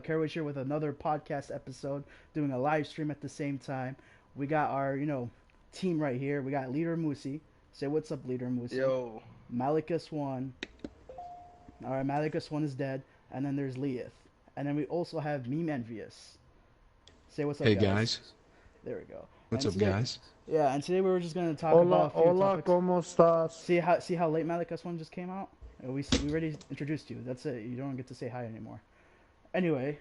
Carewich here with another podcast episode, doing a live stream at the same time. We got our, team right here. We got Leader Musi. Say what's up, Leader Musi. Yo, Malikus 1. Alright, Malikus 1 is dead. And then there's Leith. And then we also have Meme Envious. Say what's up, Hey guys. guys, There we go. what's And up today, guys? Yeah, and today we were just going to talk Hola, about a few hola, topics. ¿cómo estás? See how late Malikus 1 just came out? We already introduced you. That's it. You don't get to say hi anymore. Anyway,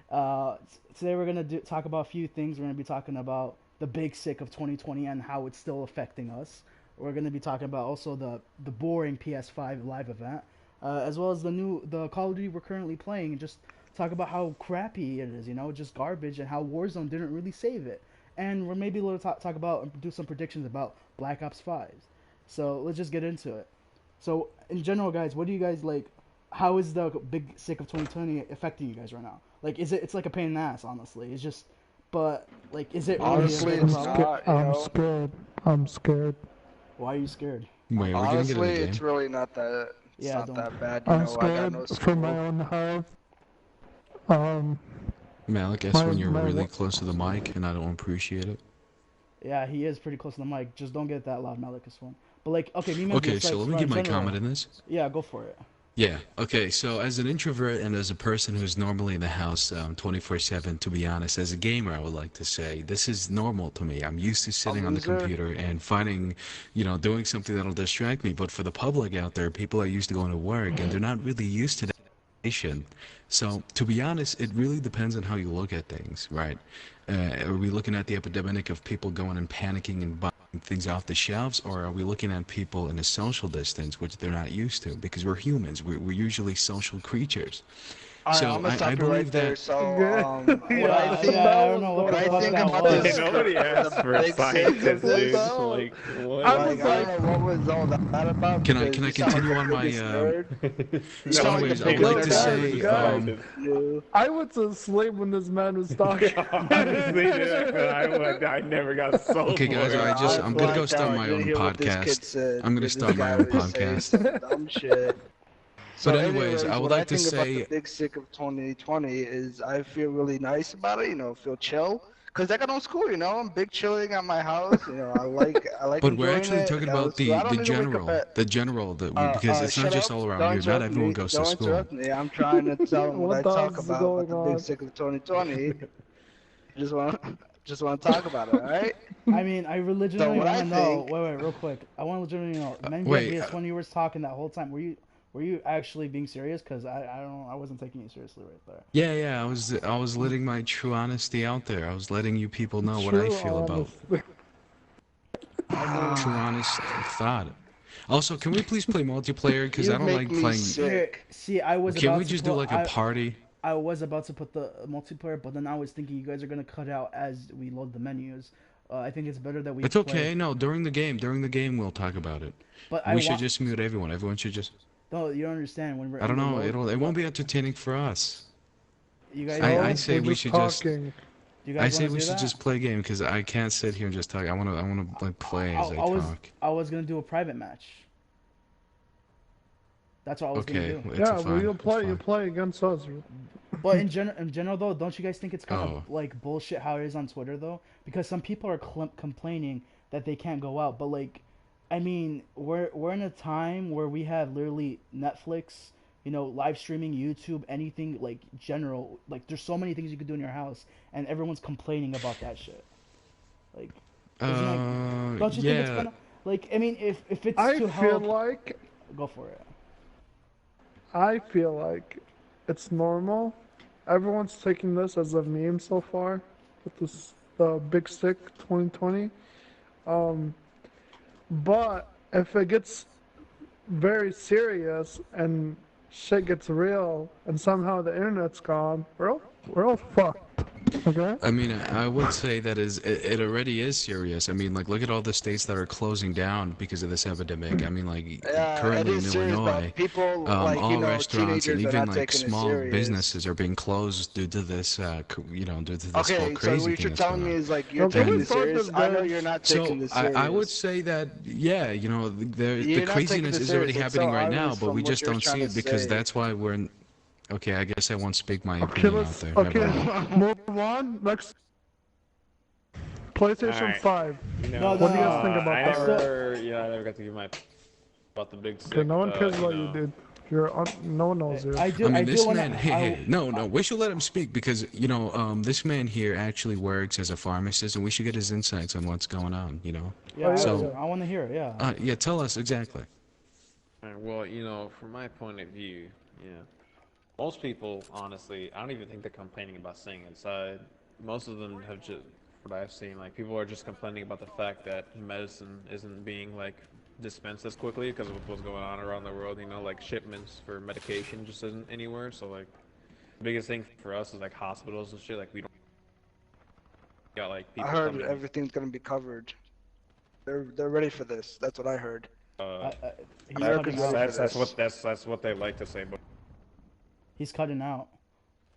today we're gonna talk about a few things. We're gonna be talking about the big sick of 2020 and how it's still affecting us. We're gonna be talking about also the boring PS5 live event, as well as the Call of Duty we're currently playing, and just talk about how crappy it is. Just garbage, and how Warzone didn't really save it. And we're maybe able to talk about and do some predictions about Black Ops 5. So let's just get into it. So in general, guys, what do you guys like? How is the big sick of 2020 affecting you guys right now? Like, it's like a pain in the ass, honestly. It's just, but like, is it really honestly, a big it's problem? not. I'm scared. I'm scared. Why are you scared? Wait, we're gonna get Honestly, in the it's game. really not that. It's Yeah, not don't- that bad. I'm I got scared no for my school. own health. Um, Malik, guess my- when you're my really wa- close to the mic and I don't appreciate it. Yeah, he is pretty close to the mic. Just don't get that loud, Malicus one. But like, okay, me Okay, so let me give my comment in this. Yeah, go for it. Yeah, okay, so as an introvert and as a person who's normally in the house 24/7, to be honest, as a gamer, I would like to say, this is normal to me. I'm used to sitting on the loser? computer and finding, doing something that'll distract me. But for the public out there, people are used to going to work and they're not really used to that. So, to be honest, it really depends on how you look at things, right? Are we looking at the epidemic of people going and panicking and buying things off the shelves, or are we looking at people in a social distance, which they're not used to? Because we're humans, we're usually social creatures. Alright, So I'm gonna stop I you believe right there. that. So, what Yeah, I think yeah, I don't know what what the I fuck think that about was. this. Nobody asked for a Big scientist, sick. dude. No. Like, what? I Like, was I don't know what was all that about. Can I because you sound continue like on the my, biggest nerd. You No, sound like anyways, the I would biggest like to nerd say, guys, you. I went to sleep when this man was talking. Honestly, dude, I never got sold Okay, guys, for it. I'm gonna go blacked start out. my You own hear what this kid podcast. said. I'm gonna This start my guy own was saying podcast. some dumb shit. So But anyways, I would what like to think about say. the big sick of 2020 is I feel really nice about it, feel chill. Cause I got no school, I'm big chilling at my house, I like But we're enjoying actually it. talking I go to about school. I don't the need to wake up general, at- because it's not shut just up. all Don't around here. Not interrupt everyone me. goes Don't to school. interrupt me. I'm trying to tell them what I What the talk hell's about going the on? big sick of 2020. Just want to talk about it, all right? I mean, I legitimately what I want to know. think- Wait, real quick. I want to legitimately know. Wait, Yes, when you were talking that whole time, were you actually being serious? Because I wasn't taking you seriously right there. Yeah, I was letting my true honesty out there. I was letting you people know what I True feel about honesty. true honest thought. Also, can we please play multiplayer? Because You I don't make like me playing. sick. See, I was Can about we to just put, do like a party? I was about to put the multiplayer, but then I was thinking you guys are gonna cut out as we load the menus. I think it's better that we. It's okay. No, during the game we'll talk about it. But We should just mute everyone. Everyone should just. No, you don't understand when we're. I don't in know. the load, It won't be entertaining for us. You guys. I say We're we just should just. talking. you guys I say wanna we do should that? just play a game because I can't sit here and just talk. I wanna like play as I talk. I was gonna do a private match. That's what I was Okay, gonna do. it's Yeah, fine. well, you it's play fine. against us. But in general though, don't you guys think it's kind Oh. of like bullshit how it is on Twitter though? Because some people are complaining that they can't go out, but like, I mean, we're in a time where we have literally Netflix, live streaming, YouTube, anything like general. Like, there's so many things you could do in your house, and everyone's complaining about that shit. Like, don't you think it's Yeah. kind of like? I mean, if it's I to feel help, like go for it. it's normal. Everyone's taking this as a meme so far with this big stick 2020. But if it gets very serious and shit gets real and somehow the internet's gone, we're all fucked. Okay? I mean, I would say that it already is serious. I mean, like, look at all the states that are closing down because of this epidemic. I mean, like, Yeah, currently it in is serious, Illinois, but people, all restaurants and teenagers are even not like taking it small serious. businesses are being closed due to this, due to this whole Okay, so crazy what thing you're that's telling going me on. is like you're Okay, taking we this thought serious. this I know guy- you're not So taking this serious. I would say that, yeah, the You're not taking craziness this is already serious. It's so happening right now, obvious but from we what just you're don't see trying it to because say. that's why we're in. Okay, I guess I won't speak my Okay, opinion out let's. there. Okay, Never mind. move on. Next, PlayStation Alright. 5. You know, No, What do you guys think about I that? never, I never got to give my about the big sick. Okay, no one cares you about you, know. dude. No one knows you. I do. I mean, this want man. to. Hey, no, no. We should let him speak because this man here actually works as a pharmacist, and we should get his insights on what's going on. Yeah, Oh, yeah, So- I want to hear it. Yeah. Yeah, tell us exactly. Alright, well, from my point of view, most people, honestly, I don't even think they're complaining about staying inside. Most of them have just, what I've seen, like people are just complaining about the fact that medicine isn't being like dispensed as quickly because of what's going on around the world. Like shipments for medication just isn't anywhere. So like, the biggest thing for us is like hospitals and shit. Like we don't got like people I heard coming. everything's gonna be covered. They're ready for this. That's what I heard. He's America's cutting ready out. for this. That's what they like to say, but He's cutting out.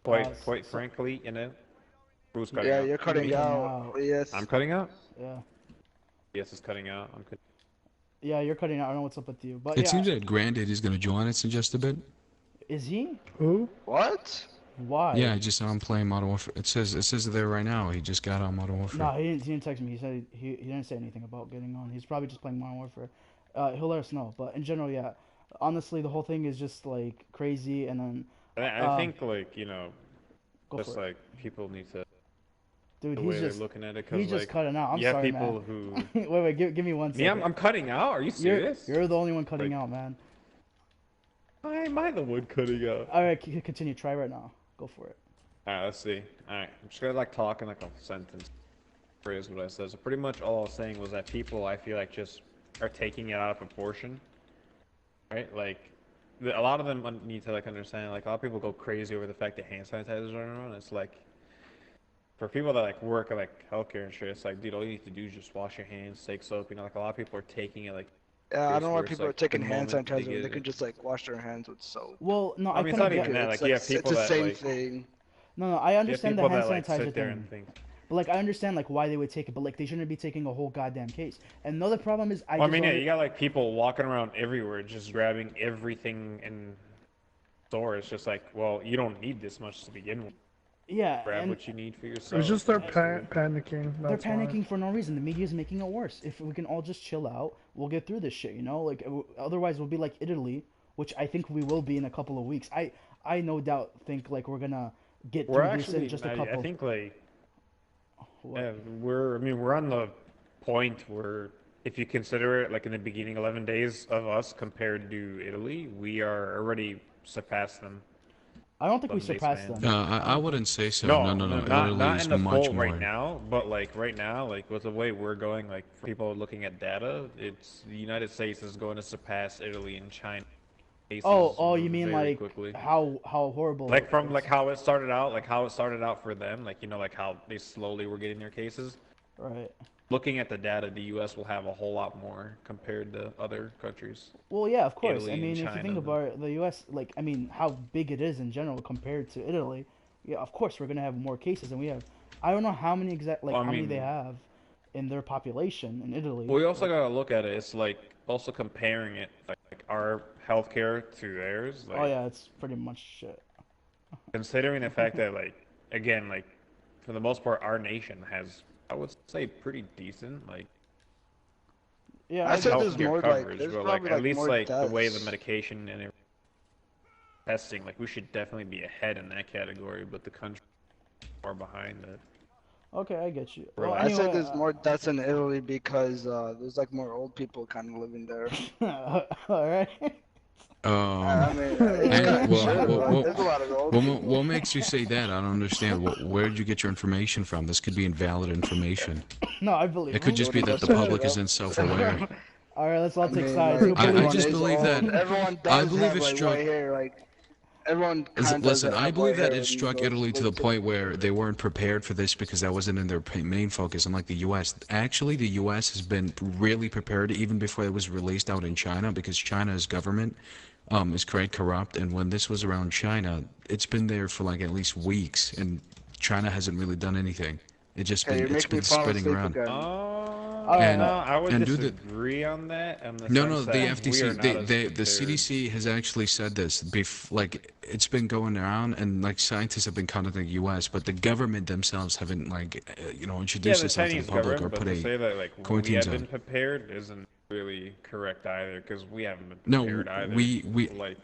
quite frankly, who's cutting Yeah, out? you're cutting Cutting out. out. Yes. I'm cutting out. Yeah. Yes, it's cutting out. I'm cutting. Yeah, you're cutting out. I don't know what's up with you, but It yeah. seems that Granddad is going to join us in just a bit. Is he? Who? What? Why? Yeah, I just saw him playing Modern Warfare. It says it there right now. He just got on Modern Warfare. No, he didn't text me. He said he didn't say anything about getting on. He's probably just playing Modern Warfare. He'll let us know. But in general, yeah. Honestly, the whole thing is just like crazy, and then I think like go just for it. like people need to Dude, the way they're looking at it because he's just like cutting out. I'm you have sorry, people man. who wait, give me 1 me, second. I'm cutting out. Are you serious? You're the only one cutting Like- out, man. Why am I the one cutting out? All right, continue. Try right now. Go for it. All right, let's see. All right, I'm just gonna like talk in like a sentence, phrase what I said. So pretty much all I was saying was that people I feel like just are taking it out of proportion, right? Like a lot of them need to like understand. Like a lot of people go crazy over the fact that hand sanitizers are around. It's like for people that like work at like healthcare and shit, it's like dude, all you need to do is just wash your hands, take soap. Like a lot of people are taking it like. Yeah, I don't know why where it's, people are like, taking the hand moment they sanitizer. get They it. can just like wash their hands with soap. Well, no, I mean, it's kinda not even get- that. Like It's you have people it's the that same like. thing. No, I You have understand the people hand that like sanitizer sit there thing. and think. But like I understand like why they would take it, but like they shouldn't be taking a whole goddamn case. And another problem is Well, I mean, yeah, you got like people walking around everywhere just grabbing everything in store. It's just like, well, you don't need this much to begin with. yeah, Grab and what you need for yourself. It's just they're Absolutely. panicking. they're That's why. panicking for no reason. The media's making it worse. If we can all just chill out, we'll get through this shit. Like otherwise we'll be like Italy, which I think we will be in a couple of weeks. I no doubt think like we're gonna get We're through this in actually, just a couple. I think like, What? yeah, we're on the point where if you consider it like in the beginning 11 days of us compared to Italy, we are already surpassed them. I don't think we Sunday surpassed span. them. I wouldn't say so. No, No. not Italy is in the much poll more. right now, but like right now, like with the way we're going, like for people looking at data, it's the United States is going to surpass Italy and China. Cases, Oh, you mean very like quickly. how horrible? Like from it's- like how it started out, like how it started out for them, like like how they slowly were getting their cases. right. Looking at the data, the U.S. will have a whole lot more compared to other countries. Well, yeah, of course. Italy I and mean, if you China, think then- about it, the U.S., like, I mean, how big it is in general compared to Italy, yeah, of course we're gonna have more cases, and we have. I don't know how many Well, I how many mean- they have in their population in Italy. We also gotta look at it. It's like also comparing it, like our healthcare to theirs. Like, Oh yeah, it's pretty much shit. considering the fact that like again like for the most part our nation has I would say pretty decent like Yeah, I I said guess. there's healthcare more, like, coverage, there's but probably, at like, least more like the way the deaths. medication and testing, like we should definitely be ahead in that category, but the country is far behind that. Okay, I get you. Bro, Well, I said anyway, there's more deaths in Italy because there's like more old people kind of living there. all right. I mean, And, well, sure, well, like, well, there's a lot of old people. what makes you say that? I don't understand. Where did you get your information from? This could be invalid information. No, I believe. It could him. just be that the public isn't self-aware. All right, let's all I take mean, sides. like, Who I believes- just is believe old. that- Everyone does I believe have, it like, struck- white hair. Like everyone kind of does Listen, I have believe white that hair it in struck those Italy to the places. point where they weren't prepared for this because that wasn't in their main focus, unlike the U.S. Actually, the U.S. has been really prepared even before it was released out in China because China's government is quite corrupt, and when this was around China, it's been there for like at least weeks, and China hasn't really done anything. It just Hey, you're it's making me been fall spreading asleep around. again. right, No, I would and disagree on that. In the no, sense the that we are FTC, not they, as they, the prepared. CDC has actually said this. Like, it's been going around, and like scientists have been contacting the U.S., but the government themselves haven't Yeah, introduced the this out to the Chinese public or government, but put to a say that like we quarantine have zone. been prepared isn't really correct either, because we haven't been No, prepared either. we Like,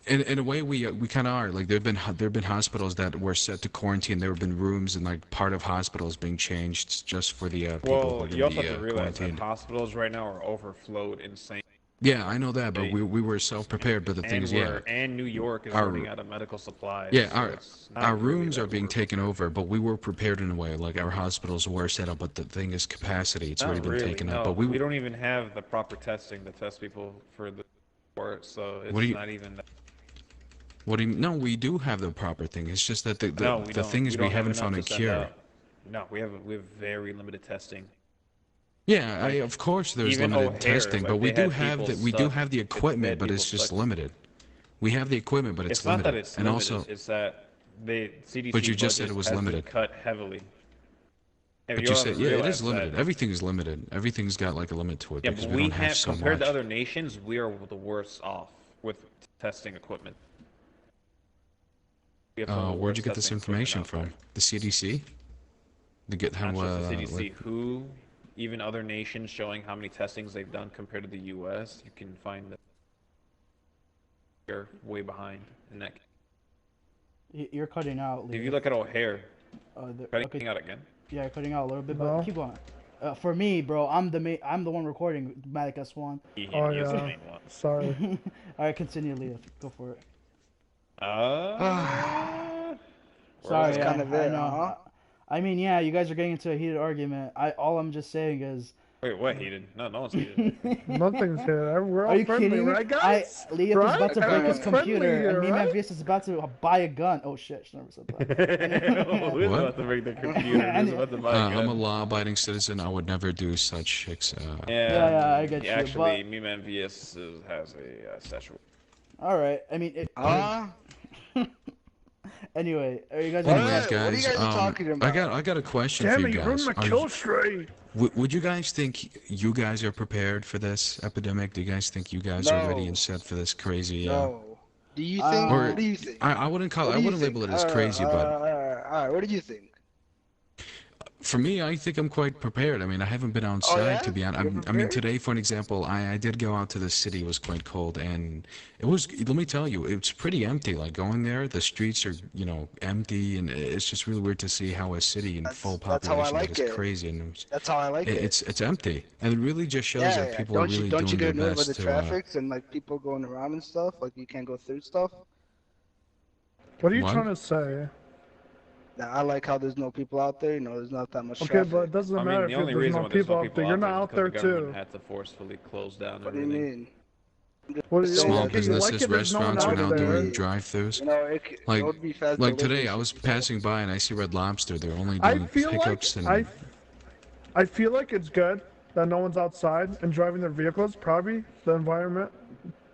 in a way we kind of are. Like there've been hospitals that were set to quarantine. There have been rooms and like part of hospitals being changed just for the people who well, are you going also to have be to realize that quarantined. hospitals right now are overflowed, insane. Yeah, I know that, but we were self-prepared. But the thing is, yeah, And New York is running our out of medical supplies, yeah so it's our not really rooms are that being we're taken over, but we were prepared in a way. Like our hospitals were set up, but the thing is capacity. It's already not been really. taken up. No, But we we don't even have the proper testing to test people for the sport, so what do it's you not even that. what do you? No, we do have the proper thing. It's just that No, we the don't. thing is We we don't have haven't enough found to a send cure. out. No, we have very limited testing. Yeah, Like, of course there's even limited O'Hare, testing, like but we they do had have people we do stuck. have the They equipment, had but people it's just stuck. limited. We have the equipment, but it's It's not that limited. it's And limited. also, It's that the CDC but you just said budget it was has limited. been cut heavily. And But you you also said, yeah, it is realize limited. that. Everything is limited. Everything's got like a limit to it Yeah, because but we we don't have have, so compared to much. other nations, we are the worst off with testing equipment. We have some of the Where'd you worst get this testing equipment information out there. from? The CDC? To get how Not just the CDC, like, WHO, even other nations showing how many testings they've done compared to the US, you can find that we're way behind in that. You're cutting out. If Leo. you look at O'Hare, cutting Okay, out again. yeah, you're cutting out a little bit, No. but keep going. For me, bro, I'm the one recording Matic S1. Oh, He is the yeah. main one. Sorry. All right, continue, Leo. Go for it. Sorry, That's kind of I it, know. huh? I mean, yeah, you guys are getting into a heated argument. All I'm just saying is, Wait, what heated? No, no one's heated. Nothing's here. We're are all you friendly, kidding me? right, guys? Leah is Right? about to break his Everyone's friendly computer, here, and me right? and Vias is about to buy a gun. Oh shit, she never said that. Who's What? about to break the computer? Who's about to buy a I'm a gun? law-abiding citizen. I would never do such Yeah, I get you, Actually, but- me man VS has a statue. All right, I mean, anyway, are you guys? Anyways, What are you guys, guys talking about? I got a question Damn for it, you you ruined guys. my kill streak. Would you guys think you guys are prepared for this epidemic? Do you guys think you guys are ready No. and set for this crazy? No. Do you think? Or What do you think? I wouldn't call What it. I do you wouldn't think? label it as crazy, but All right. What do you think? for me, I think I'm quite prepared. I mean, I haven't been outside yeah? to be honest. You're I mean, prepared? today, for an example, I did go out to the city. It was quite cold, and it was. Let me tell you, it's pretty empty. Like going there, the streets are empty, and it's just really weird to see how a city in full That's how I population like that is it. crazy, and That's how I like it. it's empty, and it really just shows Yeah, that yeah. people are really Don't you doing get their annoyed by best the to. traffics and like people going around and stuff? Like you can't go through stuff. What are you What? trying to say? Now, I like how there's no people out there. There's not that much Okay, traffic. but it doesn't I mean, matter the if only there's reason no why there's people no out people there. You're out there not is out there because the government too. had to forcefully close down What do you everything. mean? What do you Small okay, you like businesses, it, there's no one restaurants are out now there. doing drive-throughs. It Like, would be fast like today, delivery I was systems. passing by and I see Red Lobster. They're only I doing feel like pickups and. I feel like it's good that no one's outside and driving their vehicles. Probably the environment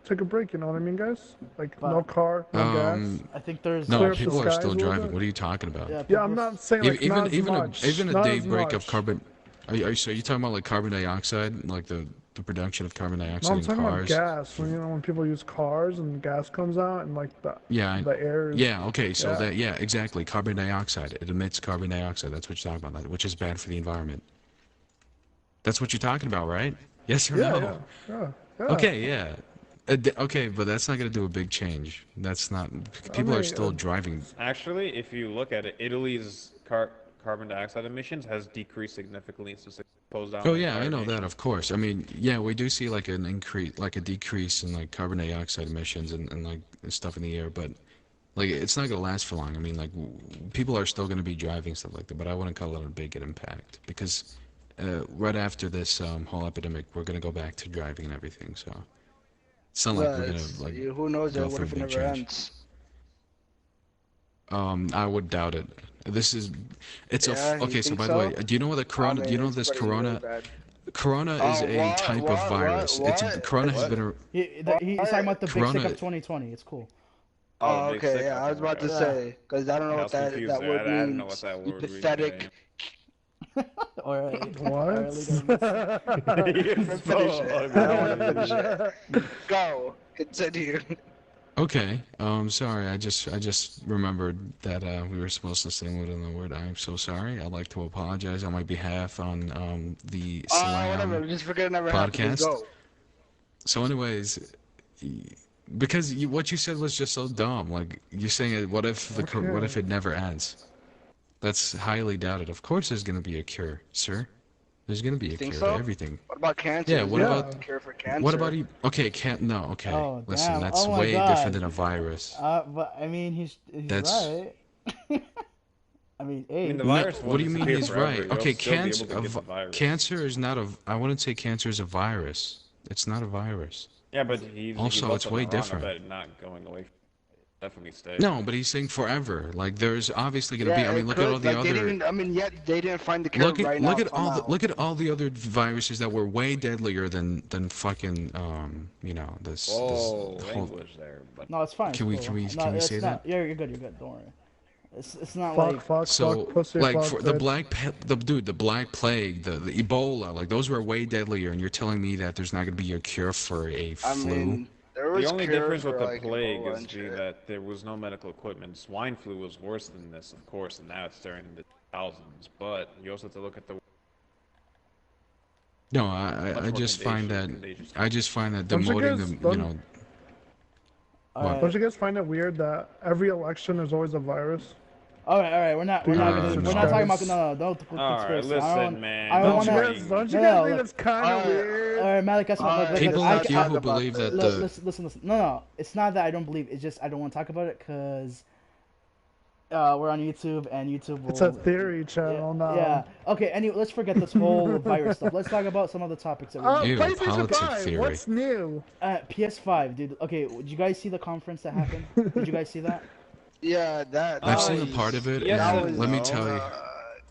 took a break. You know what I mean, guys? Like no But- car, no gas. I think there's No, Clear up the people are skies still a little driving. bit. What are you talking about? yeah, Yeah, I'm people- not saying like not as much. Even a not day as break of much. carbon. Are you talking about like carbon dioxide, like the production of carbon No, dioxide I'm in talking about cars? gas. When people use cars and gas comes out and like Yeah, the air. Is, yeah, okay, so Yeah. exactly. Carbon dioxide. It emits carbon dioxide. That's what you're talking about, which is bad for the environment. That's what you're talking about, right? Yes or yeah, no? yeah. Okay, yeah. Okay, but that's not going to do a big change. That's not. People are mean, still driving. Actually, if you look at it, Italy's carbon dioxide emissions has decreased significantly since it closed down. Oh the yeah, I entire know nation. that, of course. I mean, yeah, we do see like an increase, like a decrease in like carbon dioxide emissions and like stuff in the air, but like it's not gonna last for long. I mean, like people are still gonna be driving stuff like that, but I wouldn't call it a big impact because right after this whole epidemic, we're gonna go back to driving and everything. So it's not like we're gonna like Who knows? go What through if a it big never change. ends? I would doubt it. This is, it's Yeah, you okay. So think by the way, so? do you know what the corona? I Do you know mean, this it's pretty corona? bad. Corona is a What? type What? of virus. It's What? corona has What? been a. he's talking about the big sick Corona- of 2020. It's cool. Oh, big okay. sick, I was about to Yeah. say because I don't know I what was that confused that there. word I didn't know means. what that You word really pathetic. or What? Finish it. I don't want to finish it. Go. Continue. Okay. Sorry. I just remembered that we were supposed to say within the word. I'm so sorry. I'd like to apologize on my behalf on the Whatever. Slam Just forget it never happened. podcast. Go. So, anyways, because what you said was just so dumb. Like you're saying, what if what if it never ends? That's highly doubted. Of course, there's gonna be a cure, sir. There's gonna be a cure to everything. What about cancer? Yeah. What about cure for cancer? what about you? Okay, can't no. Okay, Oh, listen, damn. that's Oh my way God. different than a virus. But I mean, he's That's- right. I mean, hey. I mean, the No, virus what do you won't mean disappear he's forever. right? You'll Okay, still be able cancer. to get the virus. Cancer is not a. I wouldn't say cancer is a virus. It's not a virus. Yeah, but he Also, he it's built way on the wrong different. about it not going away. Definitely stay. No, but he's saying forever. Like there's obviously gonna be. I mean, it look could. at all the Like, they other. didn't, I mean, yet they didn't find the cure Look at right look now. at all the look at all the other viruses that were way deadlier than fucking you know this. Whoa, this whole, language there. But No, it's fine. Can we- it's can cool. we- No, can we it's say not, that? Yeah, you're good. You're good. Don't worry. It's not Fuck, like. fuck, so fuck, pussy, like fuck, for the bitch. the black plague, the Ebola, like those were way deadlier, and you're telling me that there's not gonna be a cure for a I flu? mean, there was the only cure difference for, with the like, plague Ebola is and be shit. that there was no medical equipment. Swine flu was worse than this, of course, and now it's during the thousands. But you also have to look at the No, much I more just find that contagious. I just find that Don't you demoting guys- the don't- you know. Alright. Don't you guys find it weird that every election is always a virus? All right. We're not talking about no. Don't All right, conspiracy. I don't- listen, man. I don't Don't wanna. you wanna- guys, don't you No, guys no, think look. it's kind of weird? All right, Malik, People I, like you who believe that the listen. No. It's not that I don't believe. It's just I don't want to talk about it because we're on YouTube and YouTube will. It's a theory channel now. Yeah. Okay. Anyway, let's forget this whole virus stuff. Let's talk about some of the topics that we. Ew, PlayStation politic 5, theory. what's new? PS5, dude. Okay, did you guys see the conference that happened? Did you guys see that? Yeah, that. I've that seen a was- part of it, yes and and let me no. tell you.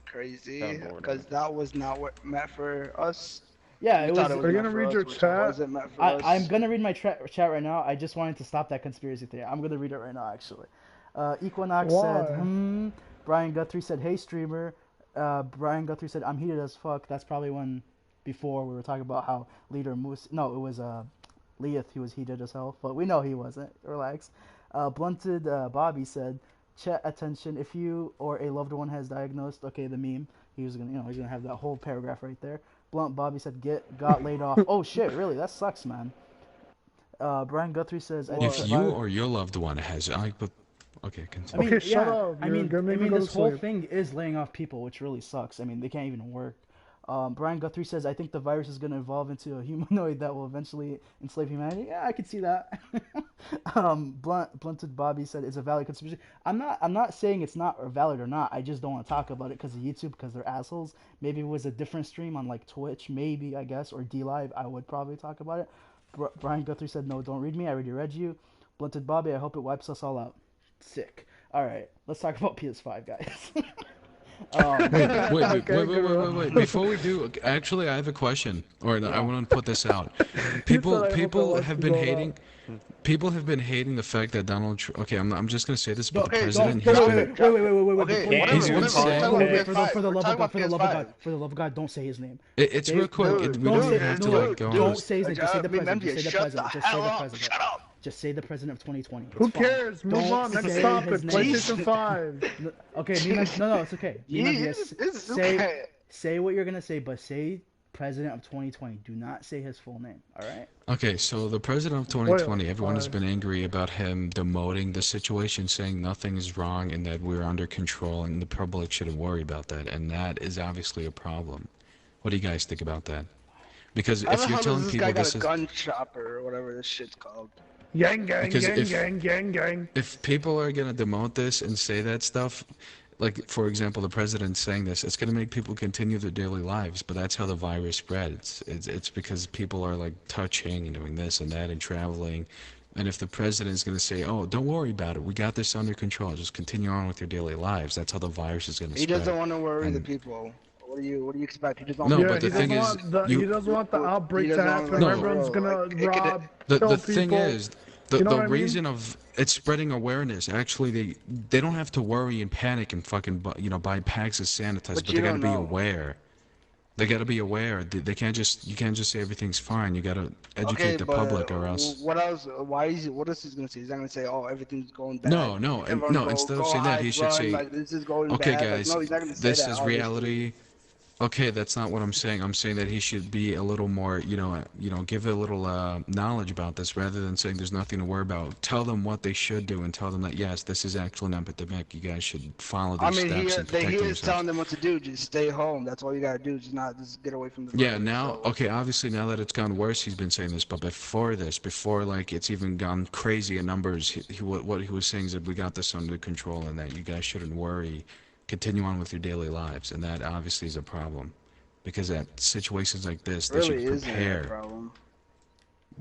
Crazy, Got bored of because it. that was not what meant for us. Yeah, We it thought was. was We're meant gonna for read us, your which chat. wasn't meant for us. I'm gonna read my chat right now. I just wanted to stop that conspiracy theory. I'm gonna read it right now, actually. Equinox said, Why? Brian Guthrie said, hey, streamer. Brian Guthrie said, I'm heated as fuck. That's probably when, before, we were talking about how Leader Moose... No, it was Leith. He was heated as hell. But we know he wasn't. Relax. Blunted Bobby said, chat attention. If you or a loved one has diagnosed... Okay, the meme. He was gonna, he's gonna have that whole paragraph right there. Blunt Bobby said, got laid off. Oh, shit, really? That sucks, man. Brian Guthrie says... I think If the you virus- or your loved one has, okay, continue. Okay, shut up. I You're mean, gonna make me go this to whole sleep. thing is laying off people, which really sucks. I mean, they can't even work. Brian Guthrie says, I think the virus is going to evolve into a humanoid that will eventually enslave humanity. Yeah, I could see that. Blunted Bobby said, it's a valid conspiracy. I'm not saying it's not valid or not. I just don't want to talk about it because of YouTube, because they're assholes. Maybe it was a different stream on like Twitch, maybe, I guess, or D-Live. I would probably talk about it. Brian Guthrie said, no, don't read me. I already read you. Blunted Bobby, I hope it wipes us all out. Sick. All right, let's talk about PS5, guys. Wait. Before we do, actually, I have a question, or I want to put this out. People have been hating. People have been hating the fact that Donald Trump. Okay, I'm just gonna say this, but the president. He's been, Wait. Okay, He's been whatever, saying- whatever, For the love of God, we're talking about for the love of God, don't say his name. it's real quick. We Don't don't say, even have to no, like go on don't this. say his name. Just say the president. Just say the Shut president. the Just say hell the up. president. Shut up. Just say the president of 2020. It's Who fine. cares? Move Don't on. Next say topic. his name. PlayStation 5. Okay, no, it's okay. This is okay. Say what you're gonna say, but say president of 2020. Do not say his full name. All right. Okay, so the president of 2020, Wait, everyone has alright. been angry about him demoting the situation, saying nothing is wrong and that we're under control and the public shouldn't worry about that, and that is obviously a problem. What do you guys think about that? Because I if don't know you're how telling this people guy got this a is gun chopper or whatever this shit's called. Gang, gang, Because gang, if- gang, gang, gang. if people are gonna demote this and say that stuff, like for example, the president saying this, it's gonna make people continue their daily lives. But that's how the virus spreads. It's because people are like touching and doing this and that and traveling. And if the president's gonna say, "Oh, don't worry about it. We got this under control. Just continue on with your daily lives," that's how the virus is gonna He spread. doesn't want to worry the And- people. What do you expect? He just No, wants but the he thing doesn't is, want you- he doesn't want the outbreak He to doesn't happen. want, No. Everyone's gonna like, it could- rob, The kill thing people. is, The You know the what I mean? reason of it's spreading awareness. Actually, they don't have to worry and panic and fucking buy packs of sanitizer, But but you they got to don't be know. aware. They got to be aware. They can't just you can't just say everything's fine. You got to Okay, educate the but public or else. what else? Why is he? What else he's gonna say? He's not gonna say, "Oh, everything's going bad. No, no, Everyone no. go Instead of go saying that, hide, he should run. say, Like this is going "Okay, bad." Like guys, no, he's not gonna say this that. is Obviously. reality. Okay, that's not what I'm saying. I'm saying that he should be a little more, give a little knowledge about this rather than saying there's nothing to worry about. Tell them what they should do and tell them that yes, this is actually an epidemic. You guys should follow I these mean, steps and he protect is yourselves. telling them what to do. Just stay home. That's all you gotta do. Just get away from the Yeah, virus. now, So, okay, obviously now that it's gone worse, he's been saying this, but before this, before like it's even gone crazy in numbers, what he was saying is that we got this under control and that you guys shouldn't worry, continue on with your daily lives, and that obviously is a problem. Because at situations like this, they really should isn't a prepare. problem.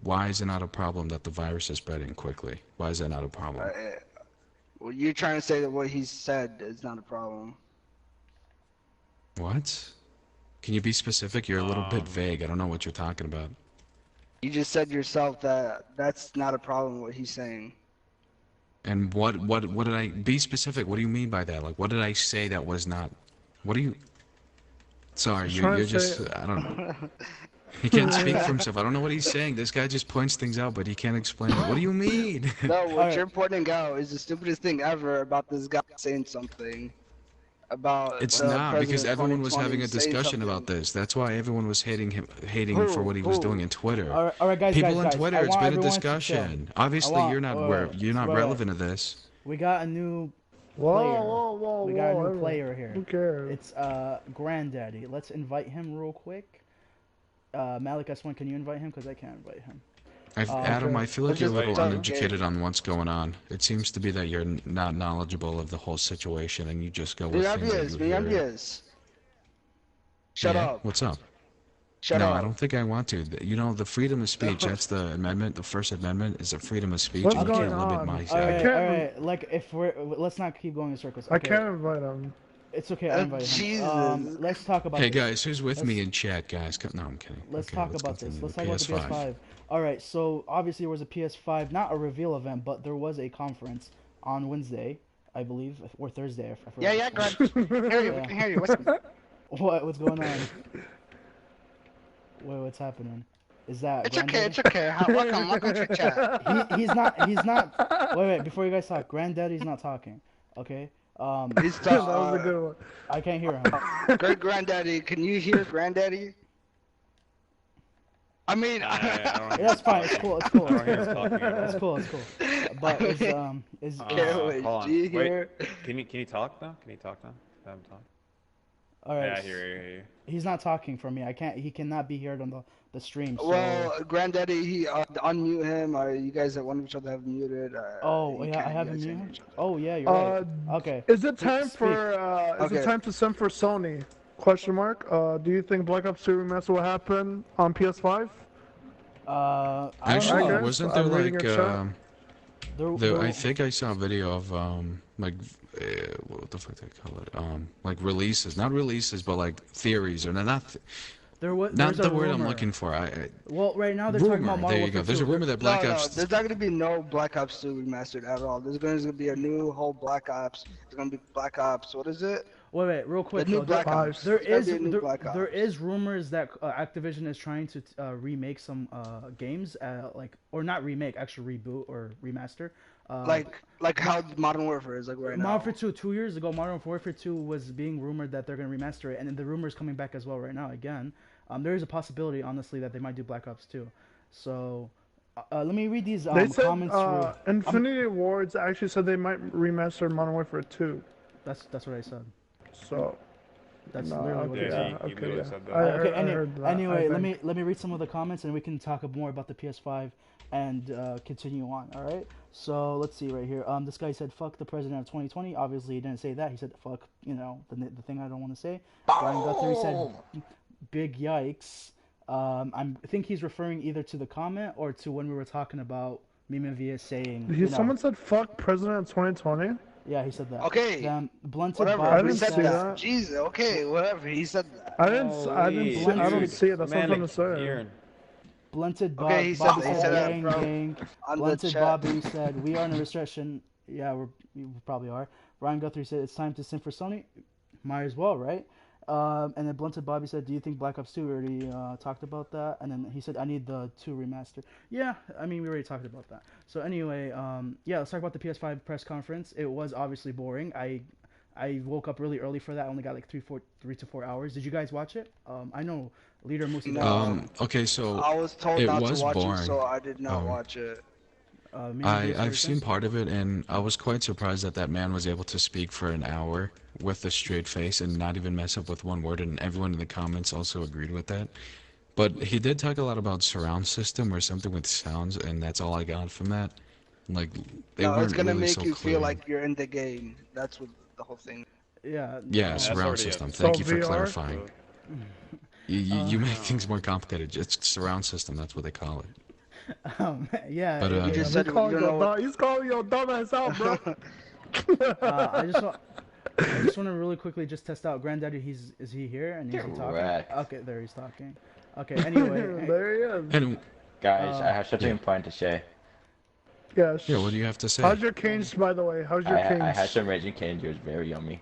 Why is it not a problem that the virus is spreading quickly? Why is that not a problem? Well, you're trying to say that what he said is not a problem. What? Can you be specific? You're a little bit Um, vague. I don't know what you're talking about. You just said yourself that that's not a problem. What he's saying. And what did I be specific? What do you mean by that? Like, what did I say that was not? What do you? Sorry, Trying you're to just. say- I don't know. He can't speak for himself. I don't know what he's saying. This guy just points things out, but he can't explain it. What do you mean? No, what Alright. you're pointing out is the stupidest thing ever about this guy saying something about. It's the not because president everyone was 2020 having a saying discussion about something. this. That's why everyone was hating Who? for what he was Who? doing in Twitter. All right, guys, People guys, on guys. Twitter, I it's want been a everyone to chill. discussion. Obviously, want- you're not you're not wait, relevant to this. We got a new Whoa, player. whoa, whoa, We got a whoa, new everyone. player here. Who cares? It's Granddaddy. Let's invite him real quick. Malik S1, can you invite him? Because I can't invite him. Adam, I feel like Let's you're a just little talk, uneducated on what's going on. It seems to be that you're not knowledgeable of the whole situation, and you just go with things that you hear. Yes. Shut Yeah? up. What's up? Shut no, up. I don't think I want to. You know, the freedom of speech, that's the amendment. The First Amendment is the freedom of speech. What's and you going can't limit on? my All say. right, can't- all right. Like, if we're let's not keep going in circles. I Okay. can't invite him. It's okay. I invited him. Jesus. Let's talk about. Hey this. guys, who's with me in chat, guys? No, I'm kidding. Let's Okay, talk about this. continue. Let's talk about the PS5. All right. So obviously there was a PS5, not a reveal event, but there was a conference on Wednesday, I believe, or Thursday. I forgot. Yeah, yeah, Grant. Hear you. We can hear you. What's going on? What's happening? Is that? It's okay. Granddaddy? It's okay. Welcome to chat. He's not. He's not. Wait. Before you guys talk, Granddaddy's not talking. Okay. He's That was a good one. I can't hear him. Great granddaddy. Can you hear granddaddy? I mean, I don't hear That's him fine. It's talking. cool. It's cool. I don't hear him talking at all. It's cool. It's cool. But is Okay, wait, hold do you on. hear? Wait, can you talk now? Can you talk now? Have him talk. all right. Yeah, I hear you. He's not talking for me. I can't. He cannot be heard on the stream. So. Well, granddaddy, he unmute him. You guys at one of each other have muted. Oh he yeah, I can't- have you him guys can't mute. hear each other. Oh yeah, you're right. Okay. Is it time Speak. for is Okay. it time to send for Sony? Question mark. Do you think Black Ops 2 remaster will happen on PS5? I don't Actually, know. guess wasn't there I'm reading like your chat. I think I saw a video of like what the fuck they call it like releases, not releases, but like theories or not there's not the a word I'm rumor. looking for. Well, right now they're talking Rumor. about Modern There you go. Warfare There's a 2. rumor that Black no, Ops. there's not gonna be no Black Ops 2 remastered at all. There's gonna be a new whole Black Ops. There's gonna be Black Ops. What is it? Wait, real quick. The new though, Black there, Ops. there There's is gotta be a new Black there Ops. is rumors that Activision is trying to remake some games, like or not remake, actually reboot or remaster. Like how Modern Warfare is like right now. Modern Warfare 2, 2 years ago, Modern Warfare 2 was being rumored that they're going to remaster it, and then the rumor is coming back as well right now again. There is a possibility, honestly, that they might do Black Ops 2. So, let me read these They said comments. Infinity Wards actually said they might remaster Modern Warfare 2. That's what I said. So That's no, literally what okay, I Yeah, said. he okay, literally yeah. said that. I Okay. heard that, Anyway, I let think. me read some of the comments, and we can talk more about the PS5 and continue on. All right. So let's see right here. This guy said, "Fuck the president of 2020." Obviously, he didn't say that. He said, "Fuck," the thing I don't want to say. Brian Guthrie said, "Big yikes." I think he's referring either to the comment or to when we were talking about Meme Via saying. Someone said "fuck President of 2020." Yeah, he said that. Okay. Blunted Whatever. Bob didn't He said see that. that. Jesus. Okay. Whatever. He said that. I didn't. I don't see it. That's what I'm trying to say. Aaron. Okay, Bobby he said said that gang from gang. on the Blunted chat. Bobby said we are in a recession. Yeah, we probably are. Ryan Guthrie said it's time to sing for Sony. Might as well, right? And then Blunted Bobby said, "Do you think Black Ops 2 we already talked about that?" And then he said, "I need the 2 remaster." Yeah, I mean we already talked about that. So anyway, yeah, let's talk about the PS5 press conference. It was obviously boring. I woke up really early for that. I only got like 3 to 4 hours. Did you guys watch it? I know Leader Moosey did. No, Okay, so I was told it not to was watch it, boring. so I did not Um, watch it. Main reviews, I've seen everything. part of it, and I was quite surprised that that man was able to speak for an hour with a straight face and not even mess up with one word, and everyone in the comments also agreed with that. But he did talk a lot about surround system or something with sounds, and that's all I got from that. Like, they No, it's weren't gonna really make so you feel clear. like you're in the game. That's what the whole thing. Yeah. Yeah, Yeah, that's surround already a system. So Thank you for VR? clarifying. You make Uh, things more complicated. It's surround system. That's what they call it. yeah. But You just He's said you calling don't know your what. he's calling your dumbass out, bro. I just want to really quickly just test out Granddaddy. Is he here and is he talking? Correct. Okay, there he's talking. Okay. Anyway. There he is. And Guys, I have something yeah. important to say. Yes. yeah, what do you have to say? How's your canes, by the way? How's your I canes? had some Raging Canes. It was very yummy.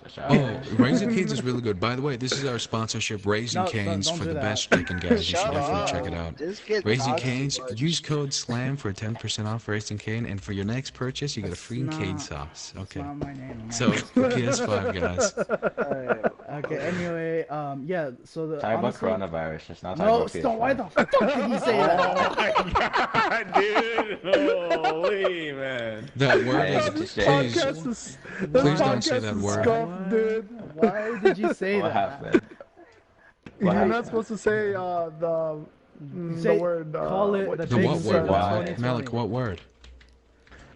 That's all. Oh, Raising Cane's is really good. By the way, this is our sponsorship, Raising No, Cane's, don't for do the that. best chicken, guys. You should Shut definitely up. check it out. This kid Raising talks too Cane's, much. use code SLAM for 10% off Raising Cane, and for your next purchase, you get a That's free cane not- sauce. That's Okay. not my name. So, PS5, guys. Okay. Anyway. Yeah. So the Talk about honestly. coronavirus. Let's not talk No, about stop! Why the PS5. fuck did he say that? Dude, holy man. That word I is, have to say- please, Podcast is, this please don't say podcast that is word. scuffed, dude. Why did you say What that? happened? You're happened? not supposed to say Say- the word. call it what the the big what sick word? of Why? 2020. Malik, what word?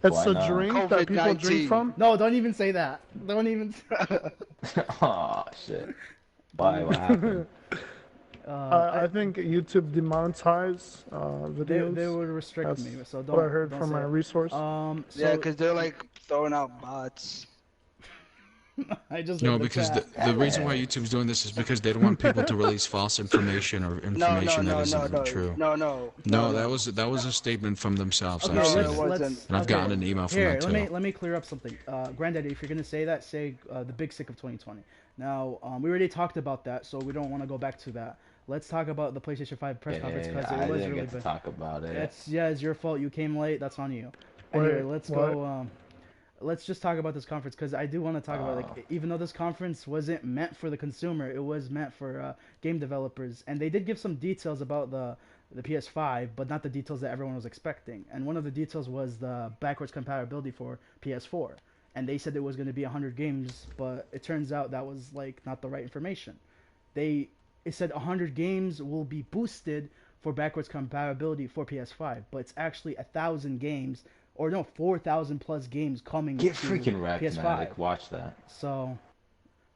It's Why a not? drink that people COVID-19. drink from. No, don't even say that. Don't even. Oh shit. Why? What happened? I think YouTube demonetized videos. They would restrict That's me, so don't. what I heard don't from say my it. resource. So Yeah, because they're like throwing out bots. I just No, read the because chat. the reason why YouTube's doing this is because they don't want people to release false information or No, no, information no, that no, isn't no, true. no. That was a statement from themselves. Okay, I've seen No, it. it wasn't. let's. And I've okay. gotten an email from Here, them too. let me clear up something. Granddaddy, if you're gonna say that, say the big sick of 2020. Now, we already talked about that, so we don't want to go back to that. Let's talk about the PlayStation 5 press conference because I it was didn't really get to big. talk about it. It's your fault. You came late. That's on you. Wait, Anyway, let's what? go. Let's just talk about this conference because I do want to talk about like even though this conference wasn't meant for the consumer, it was meant for game developers, and they did give some details about the PS5, but not the details that everyone was expecting. And one of the details was the backwards compatibility for PS4, and they said it was going to be 100 games, but it turns out that was like not the right information. It said 100 games will be boosted for backwards compatibility for PS5, but it's actually 1,000 games, or no, 4,000 plus games coming Get to freaking wrecked, PS5. man. Like, watch that. So,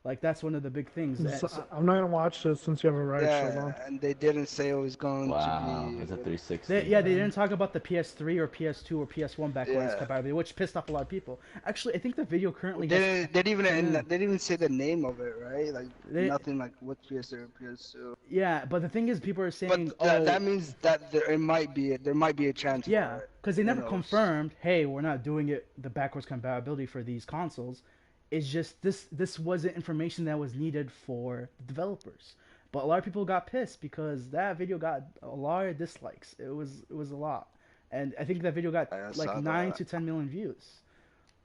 like that's one of the big things. So, I'm not gonna watch this since you have a right shirt Yeah, on. and they didn't say it was going Wow, to be. it's a 360. They didn't talk about the PS3 or PS2 or PS1 backwards Yeah. compatibility, which pissed off a lot of people. Actually, I think the video currently They has, didn't even Yeah. they didn't even say the name of it, right? Like They- nothing like what PS3 or PS2. yeah, but the thing is, people are saying, But that, oh, that means that there might be a chance. yeah, for it. because they Who never knows? confirmed, hey, we're not doing it the backwards compatibility for these consoles. It's just this wasn't information that was needed for the developers. But a lot of people got pissed because that video got a lot of dislikes. It was a lot, and I think that video got I like saw 9 that. to 10 million views.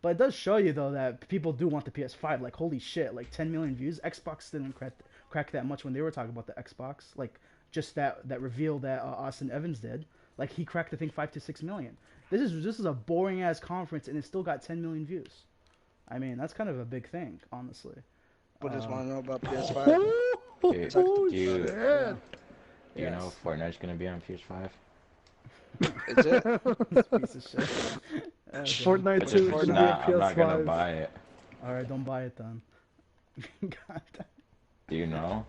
But it does show you though that people do want the PS5. Like holy shit, like 10 million views. Xbox didn't crack that much when they were talking about the Xbox. Like just that reveal that Austin Evans did. Like he cracked I think 5 to 6 million. This is a boring ass conference and it still got 10 million views. I mean that's kind of a big thing, honestly. But just want to know about PS5. Dude, Oh, do you, shit. you know Yes. Fortnite's gonna be on PS5? Is it? This piece of shit. Okay. Fortnite 2 is Nah, gonna I'm be a not gonna PS5. buy it. All right, don't buy it then. God damn. Do you know?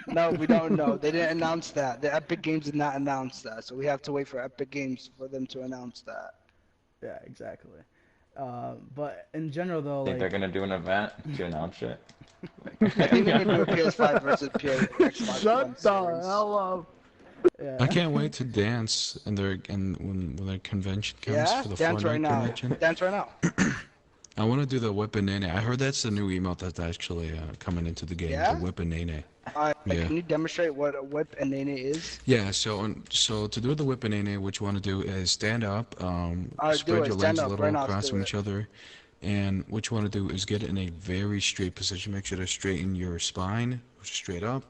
No, we don't know. They didn't announce that. The Epic Games did not announce that, so we have to wait for Epic Games for them to announce that. Yeah, exactly. But in general, though, Think they're like, gonna do an event to announce it? I think they're gonna do a PS5 versus Xbox Shut One the series. hell up. Yeah. I can't wait to dance and when their convention comes Yeah, for the dance Fortnite right now. convention. Dance right now. I want to do the Whip and Nene. I heard that's the new emote that's actually coming into the game. Yeah? The Whip and Nene. Yeah. Can you demonstrate what a whip and nene is? Yeah. So to do the Whip and Nene, what you want to do is stand up, Alright, do spread it. your Stand legs a up little right now. across Do from it. each other, and what you want to do is get in a very straight position. Make sure to straighten your spine straight up,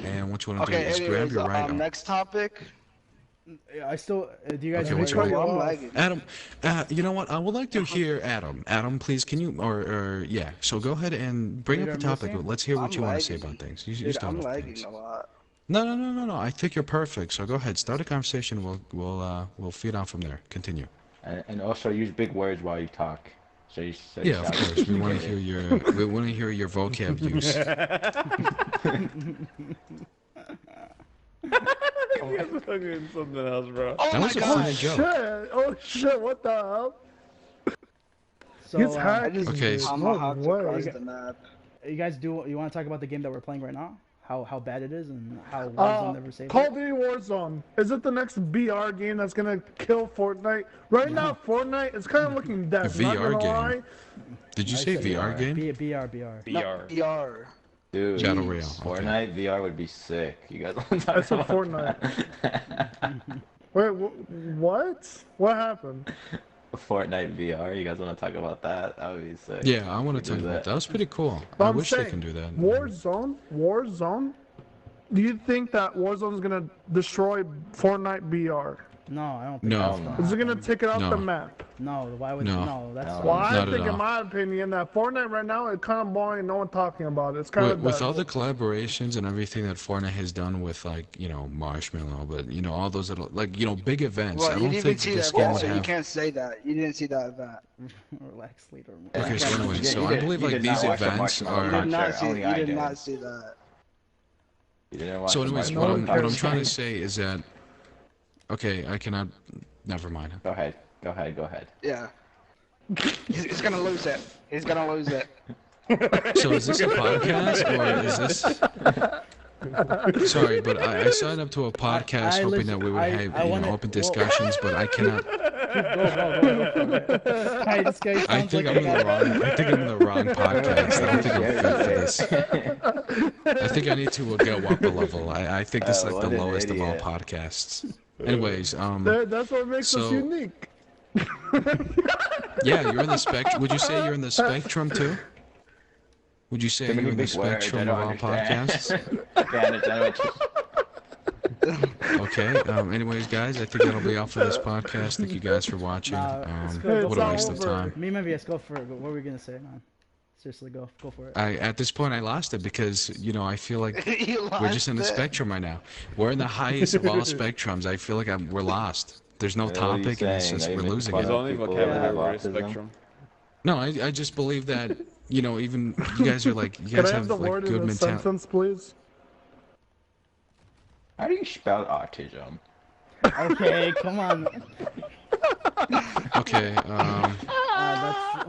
and what you want to do Okay, is grab anyways, your right arm. next topic. Yeah, I still. Do you guys? Okay, hear what's me? your I'm lagging. Adam, you know what? I would like to hear Adam. Adam, please, can you, or yeah. So go ahead and bring Dude, up the I'm topic. listening. Let's hear what I'm you want to say lagging. about things. You Dude, start I'm off lagging things. a lot. No. I think you're perfect. So go ahead, start a conversation. We'll feed on from there. Continue. And also use big words while you talk. So you Yeah, of shout. course. We want to hear your vocab use. You guys are fucking something else, bro. Oh That my was a god! funny joke. Shit! Oh shit! What the hell? So, He's I hacking. just Okay, dude. I'm No gonna have to way. cross the map. you guys do. You want to talk about the game that we're playing right now? How bad it is and how Warzone never saved Call it? of Duty Warzone. Is it the next BR game that's gonna kill Fortnite? Right now, Fortnite is kind of looking dead. The not VR gonna game. lie. Did you I say said VR game? BR. BR. BR. Dude, Battle Royale, okay. Fortnite VR would be sick. You guys want to talk I said about Fortnite. Wait, what? What happened? Fortnite VR? You guys want to talk about that? That would be sick. Yeah, I want to Do talk about that. that. That was pretty cool. But I I'm wish they saying, can do that. Warzone. Do you think that Warzone's gonna destroy Fortnite BR? No, I don't think No. that's gonna Is it gonna happen. take it off No. the map? No, why would No. no? That's No. Well, I Not at think, in all. my opinion, that Fortnite right now is kind of boring. No one talking about it. It's kind of With all the collaborations and everything that Fortnite has done with, like, Marshmallow, but, all those little, like, big events, Well, I you don't didn't even think see this that game event, would so you have... can't say that. You didn't see that event. Relax, leader. Okay, so anyway, You so did- I believe, you like, did not these watch the events Marshmallow You are... did not concert, see. only You I did did. not see that. You didn't watch So the anyways, Marshmallow what I'm concert? trying to say is that... Okay, I cannot... Never mind. Go ahead. Yeah. He's gonna lose it. He's gonna lose it. So is this a podcast, or is this... Sorry, but I signed up to a podcast I hoping listen- that we would I- have, I wanna- open well- discussions, but I cannot... Go. Hi, this guy I sounds think like I'm in the wrong. I think I'm in the wrong podcast. I don't think I'm fit for this. I think I need to go up a level. I think this is like what the an lowest of all idiot. podcasts. Anyways, That's what makes us So- unique. yeah, you're in the spectrum. Would you say you're in the spectrum too? Would you say Too you're many in the big words, spectrum I of don't all understand. podcasts? I can't understand what you... Okay. Anyways, guys, I think that'll be all for this podcast. Thank you guys for watching. Nah, it's good. What a It's waste all of over. time. Me, maybe let's go for it. What were we gonna say, man? Seriously, go for it. At this point, I lost it because I feel like You we're just in the lost it. spectrum right now. We're in the highest of all spectrums. I feel like we're lost. There's no What are you topic, and it's saying? just Are you we're making losing fun His it. of only people vocabulary that is have autism? spectrum. No, I just believe that even you guys are like you Can guys I have have the like word in good a mentality. sentence, please? How do you spell autism? Okay, come on. Okay.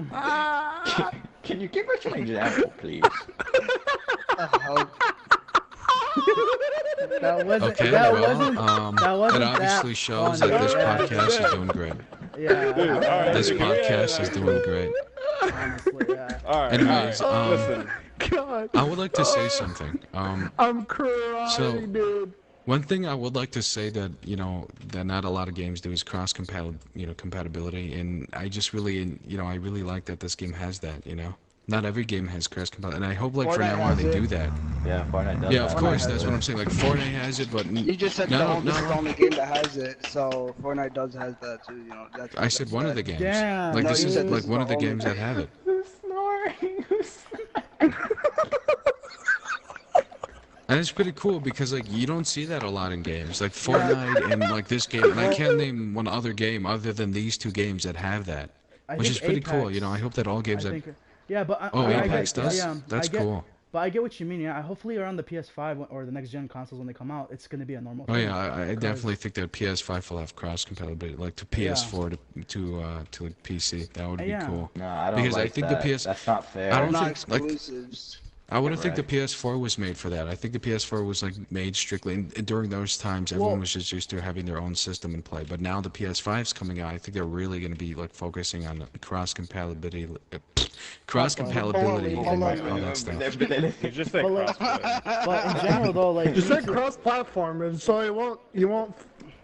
That's, Can you give us an example, please? Oh, that wasn't. Okay. that Well, wasn't. that it wasn't obviously that shows funny. that this Yeah. podcast is doing great. Yeah. This podcast is doing great. Honestly, yeah. Alright, Anyways, listen. God, I would like to say something. I'm crying, So- dude. One thing I would like to say that that not a lot of games do is cross compatibility, and I just really I really like that this game has that. Not every game has cross compatibility, and I hope like from Fortnite now on has they it. do that. Yeah, Fortnite does Yeah, of that. course, has that's it. what I'm saying. Like Fortnite has it, but you just said no, this is the no. only game that has it, so Fortnite does has that too. That's I said one of the games. Damn. Like No, this you is said like this is one of the the only games that have it. Who's snoring? And it's pretty cool because like you don't see that a lot in games, like Fortnite and like this game. And I can't name one other game other than these two games that have that, I which think is pretty cool. Apex- I hope that all games I have. think, yeah, but Oh, I Apex get, does? Yeah, That's I get, cool. But I get what you mean. Yeah, hopefully around the PS5 or the next gen consoles when they come out, it's gonna be a normal Oh thing. yeah, I Because- definitely think that PS5 will have cross compatibility, like to PS4 to PC. That would be Yeah. cool. No, I don't Because I like think the that. PS That's not fair. I don't not think, like- exclusives. I wouldn't think the Correct. PS4 was made for that. I think the PS4 was like made strictly during those times. Everyone Well- was just used to having their own system in play. But now the PS5's coming out. I think they're really going to be like focusing on cross compatibility, cross compatibility, Hold and on, all that stuff. You just say But, like- crossplay. But in general, though, like You said cross-platform, and so you won't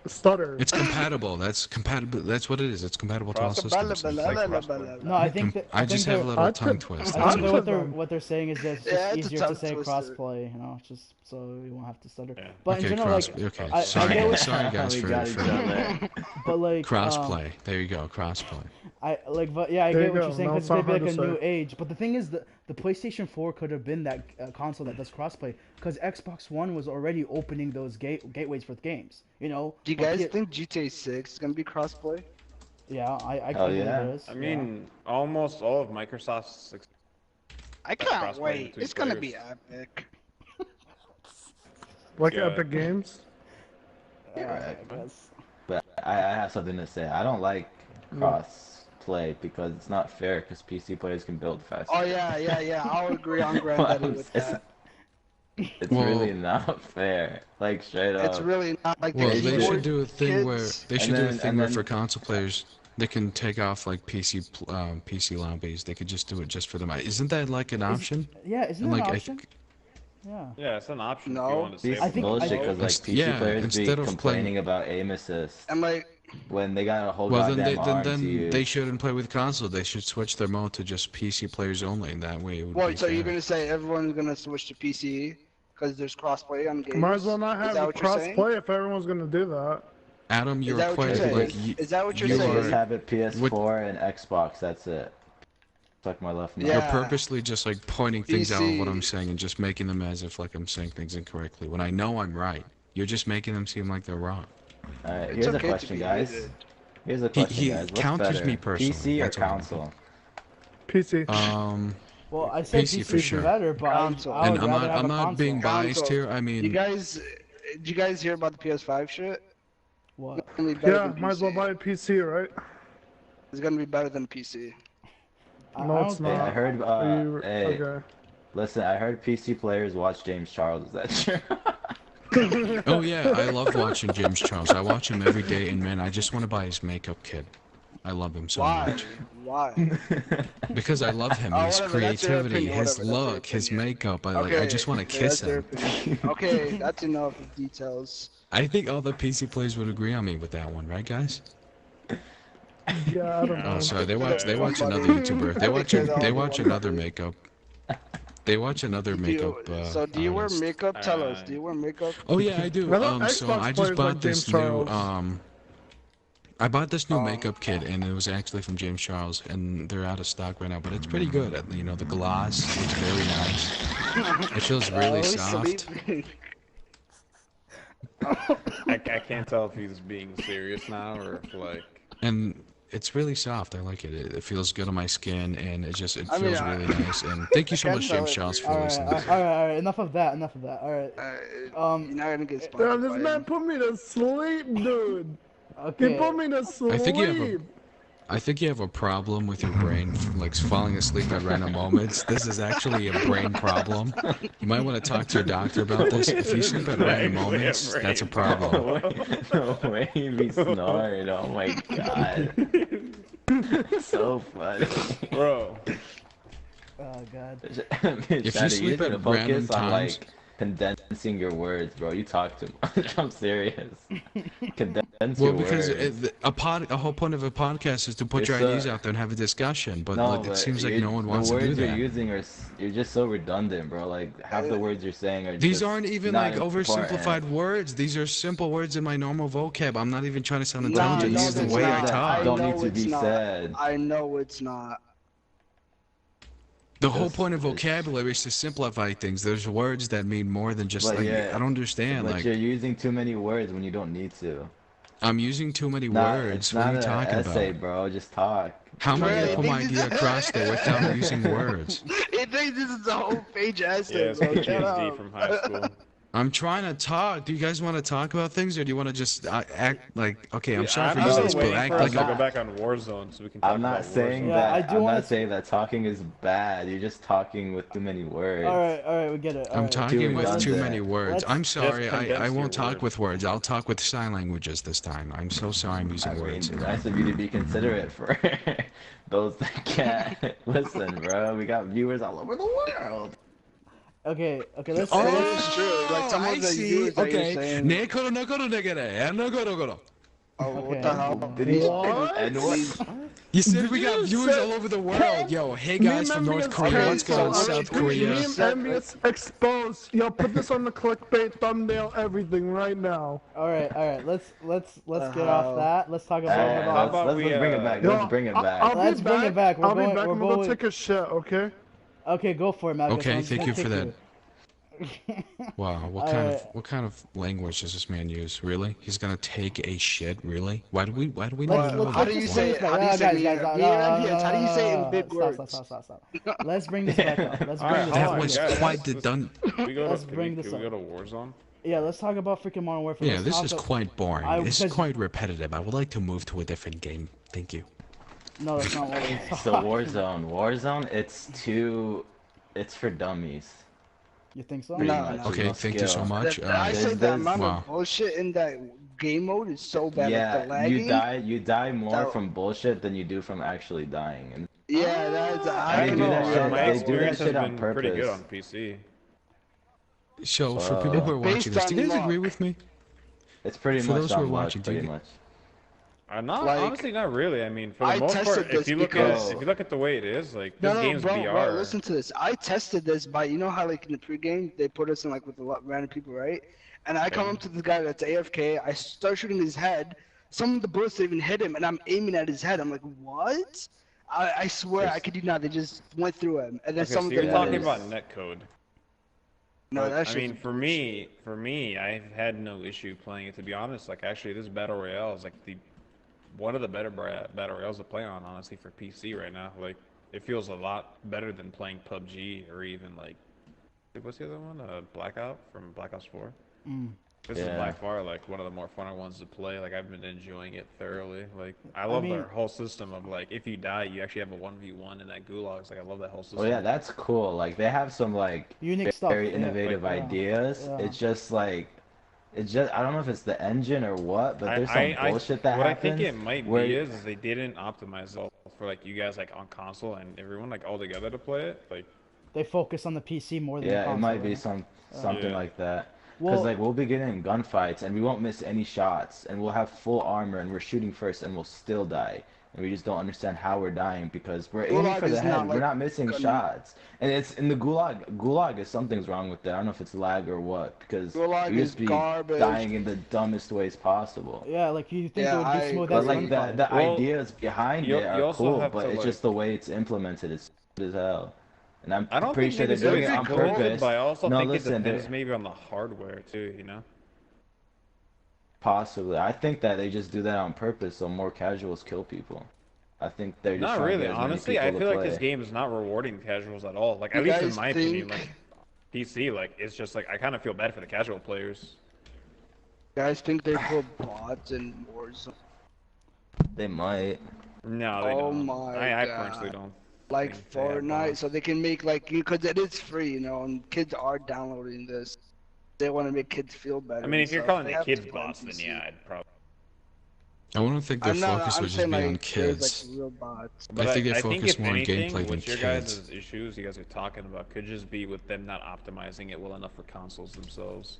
stutter. It's compatible. That's compatible. That's what it is. It's compatible to all systems. no, I think that I just have a they're- little I tongue could- twist. I That's think all. that what they're saying is that it's just Yeah, it's a easier to tongue say twister. crossplay, you know, just so you won't have to stutter. Yeah. But in Okay, general, cross. like, Okay, I sorry, get what- sorry guys We for, got each for other. but like crossplay. There you go, crossplay. I like, but yeah, I There get you what go. you're saying Now because it's it's gonna be not like a hard to new say. age. But the thing is, the PlayStation 4 could have been that console that does crossplay because Xbox One was already opening those gateways for games. You know. Do you But guys P- think GTA 6 is gonna be crossplay? Yeah, I Hell believe yeah. it is. I mean, almost all of Microsoft's I That's can't crossplay wait. between It's gonna players. be epic. Like Yeah. Epic Games. Yeah, Right. I guess. But I have something to say. I don't like cross play because it's not fair because PC players can build faster. Oh yeah. I'll agree on Granddaddy with that. It's Well- really not fair. Like straight up. It's really not like Well, the they keyboard should do a thing where kids. they should And do a then- thing and where then- for console players they can take off like PC lobbies. They could just do it just for them. Isn't that like an option? Yeah, isn't And that like an I option? think Yeah. yeah, it's an option if No. you want to These save. I think- bullshit I- because like Inst- PC yeah, players be instead of complaining playing- about aim assist And like, when they got a whole well then goddamn arm to then use. they shouldn't play with console. They should switch their mode to just PC players only, and that way it would be what? So you're fair. gonna say everyone's gonna switch to PC because there's crossplay on games? Might as well not Is have that a what you're saying? cross-play if everyone's gonna do that. Adam, you're that what quite you're saying? like Is that what you're you They saying? just are- have it PS4 and Xbox. That's it. Suck my left nut. You're Yeah. purposely just like pointing things out of what I'm PC. saying and just making them as if like I'm saying things incorrectly when I know I'm right. You're just making them seem like they're wrong. Alright, It's here's a okay to question, be guys. hated. Here's a question, he guys. What's counters better, me personally, PC or that's all. console? PC. Well, I said PC PC for is sure. better, but Console. I And would I'm rather not have I'm a not being console. biased Console. here. I mean You guys, did you guys hear about the PS5 shit? What? It's gonna be better Yeah, than might as well PC. buy a PC, right? It's gonna be better than PC. No, I it's don't Hey, think- I heard. Are you- Hey, Okay. listen. I heard PC players watch James Charles. Is that true? oh yeah, I love watching James Charles. I watch him every day, and man, I just want to buy his makeup kit. I love him so Why? much Why? because I love him. Oh, His whatever, that's your creativity, opinion, his whatever, that's your look, his opinion. makeup. I just want to okay, kiss that's your him. opinion. Okay, that's enough details. I think all the PC players would agree on me with that one, right, guys? Yeah, I don't know. Oh, sorry. They watch Somebody- another YouTuber. They watch Okay, they no, watch one another buddy. makeup. They watch another Do you, makeup. so do you wear artist. makeup? Tell us. Do you wear makeup? Oh yeah, I do. I thought So Xbox I just players bought like this James new Charles. I bought this new Oh. makeup kit, and it was actually from James Charles, and they're out of stock right now. But it's pretty good. You know, the gloss looks very nice. It feels really soft. I can't tell if he's being serious now or if like. And it's really soft. I like it. It feels good on my skin, and it I mean, feels really nice. And thank you so I much, can't James tell Charles, if for All right, listening. all right. Enough of that. Enough of that. All right. You're not gonna get Yeah, sponsored this by man him. put me to sleep, dude. He Okay. put me to sleep. I think you have a problem with your brain, like falling asleep at random moments. This is actually a brain problem. You might want to talk to your doctor about this. If you sleep at random moments, that's a problem. No way, he be snoring. Oh my god. So funny. Bro, Oh god. If you sleep at random focus on times- like condensing your words, bro. You talk too much. I'm serious. Condense Well, your because words. a whole point of a podcast is to put your It's, ideas out there and have a discussion. But No, like, it but seems like you're- no one wants to do The words you're that. using are you're just so redundant, bro. Like half the words you're saying are These just aren't even not like oversimplified important. words. These are simple words in my normal vocab. I'm not even trying to sound No, intelligent. no, This is the it's way I not. talk. Don't know need to it's be not. said. I know it's not. The whole Just- point of vocabulary is to simplify things. There's words that mean more than just But like yeah, I don't understand. But Like you're using too many words when you don't need to. I'm using too many Nah, words. it's What are not you an talking essay, about? bro. Just talk. How am I Bro, gonna put my this idea is- across there without using words? It thinks this is a whole page yeah, essay, it's bro. Shut PhD up. from high school. I'm trying to talk. Do you guys want to talk about things, or do you want to just act like? Okay, I'm Yeah, sorry for I'm using still this, but waiting act for us like to a. go back on Warzone so we can talk I'm not about saying Warzone. Yeah, I that. do I'm want not to. saying that talking is bad. You're just talking with too many words. All right, we get it. All I'm right, Too talking with too many redundant. words. let's I'm Just sorry. I condense your won't talk words. with words. I'll talk with sign languages this time. I'm so sorry I'm I using mean, words. nice of you to be considerate for those that can't listen, bro. We got viewers all over the world. okay. Let's It let's is true. Like some I of the see. viewers that you're Okay. saying, Ne koro no koro ne kere. No koro koro. oh, what Okay. the hell? Did he? What? And what? Please. You said Did we got you viewers say all over the world. can- Yo, hey Meme guys from North Ambience Korea. Okay, What's so going on, what South do you Korea? Meme said- Ambience exposed. Yo, put this on the clickbait thumbnail, everything right now. All right. Let's get hell? off that. Let's talk Hey, about. about let's we, bring it back. Yo, Let's bring it back. I'll Let's be bring it back. We're I'll going- be back. we're I'm gonna go going- take a shit. Okay. Okay, go for it, Malcolm. Okay, I'm just thank gonna you for kick that. you. Wow, what kind of language does this man use? Really? He's gonna take a shit? Really? Why do we Let's know How that? do you just say bring it? this How back. do you Ah, say guys, me? guys, Me and MPS, how do you say it in big stop, words? stop. Let's bring this back up. Let's bring Alright, this hold That on, back was up. guys. quite the done. We go Let's to, bring can this we up. go to Warzone? Yeah, let's talk about freaking Modern Warfare. Yeah, Let's this talk is a- quite boring. This is because- quite repetitive. I would like to move to a different game. Thank you. No, that's not what we're So talking. Warzone, it's for dummies. You think so? Pretty No, much. no. There's Okay, no thank you so skill. much. I there's- said the there's- amount wow. of bullshit in that game mode is so bad. Yeah, Like the lagging. you die more That- from bullshit than you do from actually dying. And Yeah, that's. I They don't do know. that shit- My they do that experience has shit on been pretty good purpose. on PC. So for people who are watching this, do you based guys on agree luck. with me? It's pretty For much those who are on luck, watching, do you pretty get- much. Not Like, honestly, not really. I mean, for the I most part, tested if this you look because- at the way it is, like No, this no, game's bro, BR. bro, listen to this. I tested this by, you know how like in the pregame they put us in like with a lot random people, right? And I come up to the guy that's AFK. I start shooting his head. Some of the bullets didn't even hit him, and I'm aiming at his head. I'm like, what? I swear, I kid you not. They just went through him, and then Okay, some so of you're them. talking is- about netcode. No, But, that I shit's mean, for me, I've had no issue playing it. To be honest, like actually, this battle royale is like one of the better battle royales to play on, honestly, for PC right now. Like, it feels a lot better than playing PUBG or even like, what's the other one? Blackout from Black Ops 4. This is Yeah. by far like one of the more funner ones to play. Like, I've been enjoying it thoroughly. Like, I love mean- their whole system of like, if you die, you actually have a 1v1 in that gulags. Like, I love that whole system. Oh yeah, that's cool. Like they have some like Unique stuff, very yeah, innovative like, yeah, ideas. yeah. It's just like I don't know if it's the engine or what, but there's some I- bullshit that what happens. I think it might where be is they didn't optimize all for like you guys like on console and everyone like all together to play it. Like, They focus on the PC more than the yeah, console. it might be right? something Yeah. like that. Because Well- like we'll be getting in gunfights and we won't miss any shots and we'll have full armor and we're shooting first and we'll still die. And we just don't understand how we're dying because we're aiming Gulag for the is head. not We're like not missing gun- shots. And it's in the gulag. Gulag is something's wrong with that. I don't know if it's lag or what because Gulag we is just be garbage. dying in the dumbest ways possible. Yeah, like you think Yeah, it would be I smooth But as like gunfight. the Well, ideas behind you- it you are also cool, have but to, it's like- just the way it's implemented is stupid as hell. And I'm I don't pretty think sure they're maybe doing it it's on good, purpose. but I also No, think listen, it depends they're- maybe on the hardware too. You know. Possibly. I think that they just do that on purpose so more casuals kill people. I think they're just Not trying to really. get as many Honestly, I people to feel like this play. game is not rewarding casuals at all. Like, You at least in guys my opinion, think- like PC, like it's just like I kind of feel bad for the casual players. Guys think they put bots in Warzone. They might. No, they Oh don't. my I personally God. don't. Like think they have Fortnite, bots. so they can make like, because it is free, you know, and kids are downloading this. They want to make kids feel better. I mean, and if you're stuff. calling They it have to kids play on bots, then PC. yeah, I'd probably. I don't think their I'm not. focus I'm would just saying be on like kids. there's like real bots. But think they I focus if more on anything, gameplay than what your kids. guys' issues you guys are talking about could just be with them not optimizing it well enough for consoles themselves.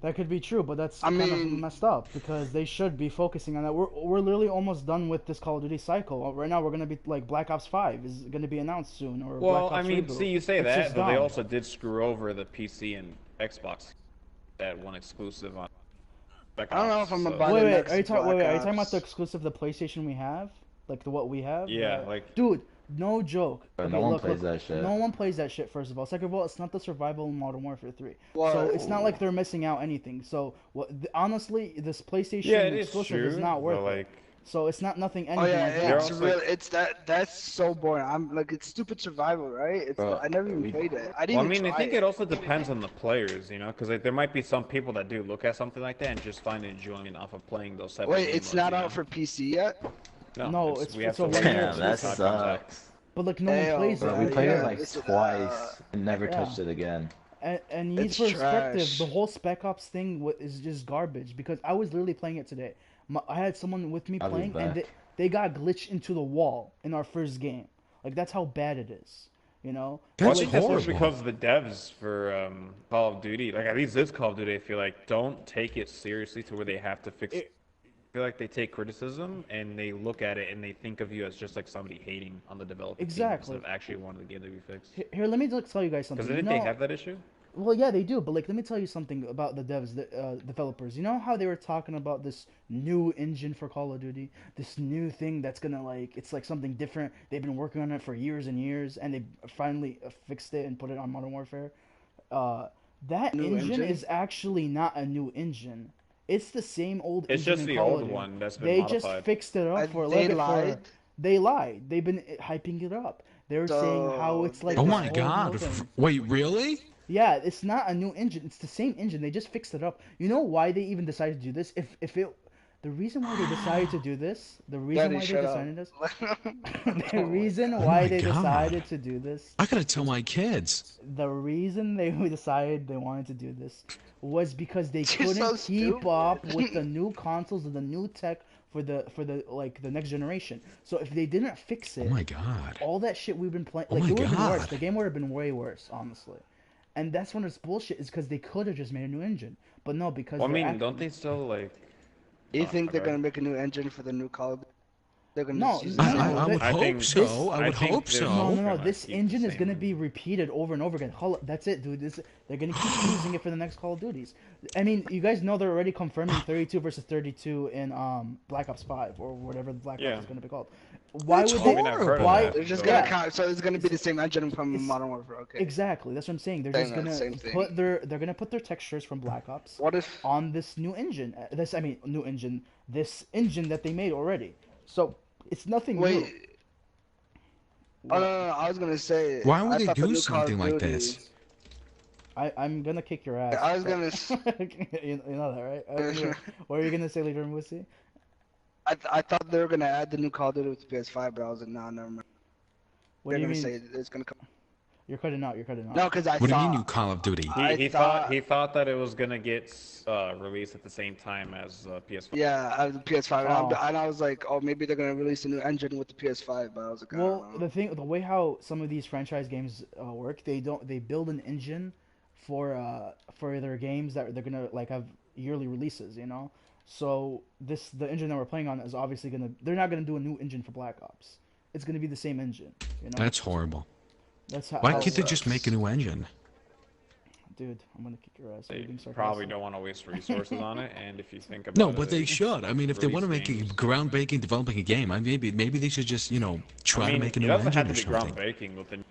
That could be true, but that's I kind of mean- messed up because they should be focusing on that. We're literally almost done with this Call of Duty cycle. Right now, we're gonna be like Black Ops 5 is gonna be announced soon, or Well, Black I Ops mean, Reboot. see, you say It's that, just but they dumb. also did screw over the PC and Xbox that one exclusive on. Black I don't know Ops, if I'm so- about Wait, the wait, next are you talking? Wait, Black are you talking about Ops. the exclusive, the PlayStation we have, like the what we have? Yeah, like Dude, no joke. Bro, Okay, no one look, plays look, that shit. No one plays that shit. First of all, second of all, it's not the survival in Modern Warfare 3. So Well- it's not like they're missing out anything. So honestly, this PlayStation yeah, it is exclusive true. is not worth but it. like, So it's not nothing Oh anything yeah, like They're that. it's also real. It's that's so boring. I'm like, it's stupid survival, right? It's Bro, I never even we played it. I Well, didn't I even mean, I try think it it. also depends on the players, you know, because like, there might be some people that do look at something like that and just find enjoyment off of playing those type of Wait, game it's modes, not you out know? for PC yet? No, No, we have it's to over wait here Damn, until the that exclusive. time comes out. sucks. But like no one plays Bro, it. we played it yeah, like this is, twice and never Yeah. touched it again. And you need It's perspective. trash. The whole Spec Ops thing is just garbage because I was literally playing it today. I had someone with me I'll be playing, and back. they got glitched into the wall in our first game. Like that's how bad it is, you know. Well, I That's think that's just horrible. because the devs for Call of Duty, like at least this Call of Duty, I feel like don't take it seriously to where they have to fix. It- I feel like they take criticism and they look at it and they think of you as just like somebody hating on the developer team Exactly. instead of actually wanting the game to be fixed. Here, let me just tell you guys something. Because didn't they have that issue? Well, yeah, they do, but like, let me tell you something about the devs, the developers. You know how they were talking about this new engine for Call of Duty, this new thing that's gonna like, it's like something different. They've been working on it for years and years, and they finally fixed it and put it on Modern Warfare. That New engine engine? is actually not a new engine. It's the same old It's engine just in the Call old of Duty. one that's been They modified. just fixed it up for a They little bit. lied. They lied. They've been hyping it up. They were saying how So it's like they Oh this my whole God! new thing. Wait, really? Yeah, it's not a new engine. It's the same engine. They just fixed it up. You know why they even decided to do this? If it, the reason why they decided to do this, the reason Daddy, why they shut up. decided this, Oh the my reason God. Oh why my they God. decided to do this, I gotta tell my kids. the reason they decided they wanted to do this was because they You're couldn't so keep stupid. up with the new consoles and the new tech for the like the next generation. So if they didn't fix Oh it, my God. all that shit we've been playing, Oh like my it would have been worse. God. The game would have been way worse, honestly. And that's when it's bullshit, is because they could have just made a new engine, but no, because Well, I they're mean, don't they still like? You think they're okay. gonna make a new engine for the new Call of Duty? They're gonna No, just use no, the I, same I, no, I one? would I hope think- so. I I would think hope there's No, so. no, no. Gonna This keep the engine is same gonna one. be repeated over and over again. That's it, dude. They're gonna keep using it for the next Call of Duties. I mean, you guys know they're already confirming 32 versus 32 in Black Ops 5 or whatever the Black Yeah. Ops is gonna be called. Why That's would I they? mean, I've heard of Why? that, They're just so- gonna Yeah. count. So it's gonna be the same engine from it's- Modern Warfare. Okay. Exactly. That's what I'm saying. They're Saying just that gonna same thing. they're gonna put their textures from Black Ops What if? on this new engine. New engine. This engine that they made already. So it's nothing Wait. new. Oh no, I was gonna say. Why would I they thought the do new Call of something like Duty- this? I'm gonna kick your ass. I was but- gonna s- you know that, right? Anyway, what were you gonna say, Leader Musi? I thought they were gonna add the new Call of Duty with the PS5, but I was like, no, never mind. What They're do you gonna mean? say it's gonna come. You're cutting out. You're cutting out. No, because I What do you thought. mean, you Call of Duty? He, I he thought- that it was gonna get released at the same time as PS5. Yeah, I have the PS5, and, Oh. and I was like, oh, maybe they're gonna release a new engine with the PS5, but I was like, I Well, don't know. the way how some of these franchise games work, they build an engine for their games that they're gonna like have yearly releases, you know. So the engine that we're playing on is obviously they're not gonna do a new engine for Black Ops. It's gonna be the same engine, you know. That's horrible. That's how. Why how can't it they works. just make a new engine? Dude, I'm gonna kick your ass. They You're being sarcastic. probably don't want to waste resources on it, and if you think about No, it, but they should. I mean, if they want to release make a games. groundbreaking developing a game, maybe they should just try I mean, to make a it new doesn't engine have or to be something. groundbreaking with the.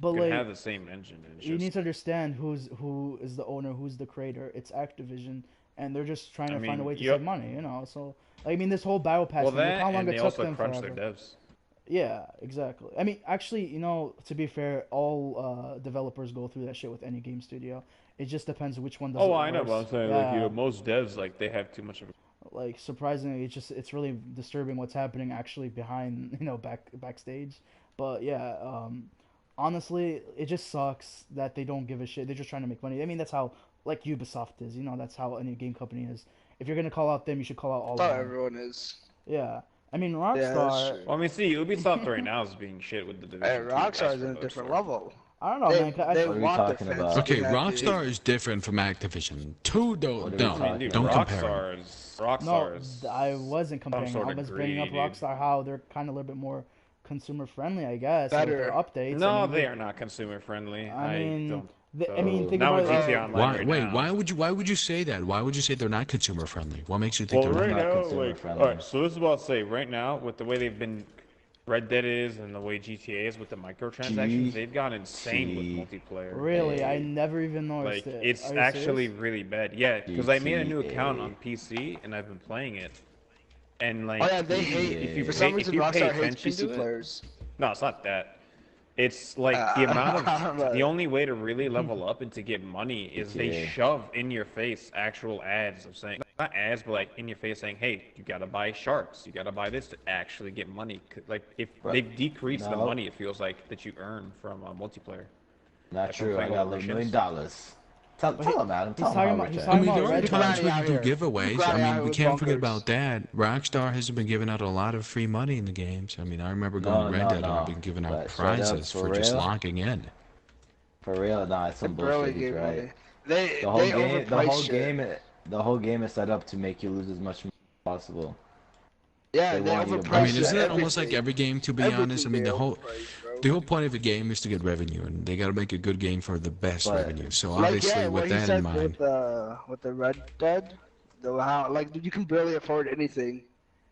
But You can like, have the same engine. It's you just, need to understand who is the owner, who's the creator. It's Activision, and they're just trying to find a mean, way to yep. save money, you know. So, I mean, this whole battle pass well, thing, look that how long and it they took also them crunch forever. their devs. Yeah, exactly. I mean, actually, you know, to be fair, all developers go through that shit with any game studio. It just depends which one does Oh, it I know, worse. but I'm saying Yeah. most devs they have too much of. Like surprisingly, it's really disturbing what's happening actually behind backstage. But yeah, honestly, it just sucks that they don't give a shit. They're just trying to make money. I mean, that's how like Ubisoft is. You know, that's how any game company is. If you're gonna call out them, you should call out all I of thought them. everyone is. Yeah, I mean Yeah, that's Rockstar. true. Well, I mean, see, Ubisoft right now is being shit with the Hey, Division 2 Rockstar is in a aspect, different so- level. I don't know, They, man. 'Cause they I, What are we want talking their fans about? to Okay, be happy. Rockstar is different from Activision. Two What don't are we don't talking I mean, dude, don't about? compare 'em. Rockstar's. no, I wasn't comparing. sort I of was bringing up greedy, dude. Rockstar how they're kind of a little bit more consumer friendly, I guess. With Better. their updates. No, I mean, they are not consumer friendly. I mean, don't. I mean, think Not about with it. GTA Online Why? right Wait, now. why would you say that? Why would you say they're not consumer friendly? What makes you think Well, they're right not? not now, consumer like, friendly. all right. So this is what I'll say. Right now, with the way they've been, Red Dead is, and the way GTA is with the microtransactions, they've gone insane with multiplayer. Really, I Hey. never even noticed Like, it. it's Are you actually serious? really bad. Yeah, because I made a new account GTA. on PC and I've been playing it, And like, Oh yeah, they Yeah. hate. if you For pay, some if reason, you pay Rockstar hates attention PC to it, players. no, it's not that. It's like the amount of But- the only way to really level up and to get money is they GTA. shove in your face actual ads of saying not ads but like in your face saying, hey, you gotta buy sharks, you gotta buy this to actually get money. Like if Bro, they decrease the no. money, it feels like that you earn from multiplayer. Not Like, true. I playing got over $1 million. missions. Tell him, Adam. Tell him how talking we're about- he's chatting. I talking mean, about there are Red times Dead. when you do Here. giveaways. Glad I out mean, here we with can't forget bunkers. about that. Rockstar has been giving out a lot of free money in the games. I mean, I remember going to Red No, Dead and no. I've been giving out But straight up, prizes for for just real? logging in. For real, nah, it's They some barely bullshit. He's gave right. money. They The whole they game, overpriced shit. the whole game is set up to make you lose as much money as possible. Yeah, they they want you to overpriced buy I mean, shit. isn't it everything. almost like every game, to be honest? I Everything mean, they the whole overpriced, bro. point of a game is to get revenue, and they got to make a good game for the best But- revenue. So Like obviously, yeah, what with he that said in mind, with the Red Dead, the how like dude, you can barely afford anything.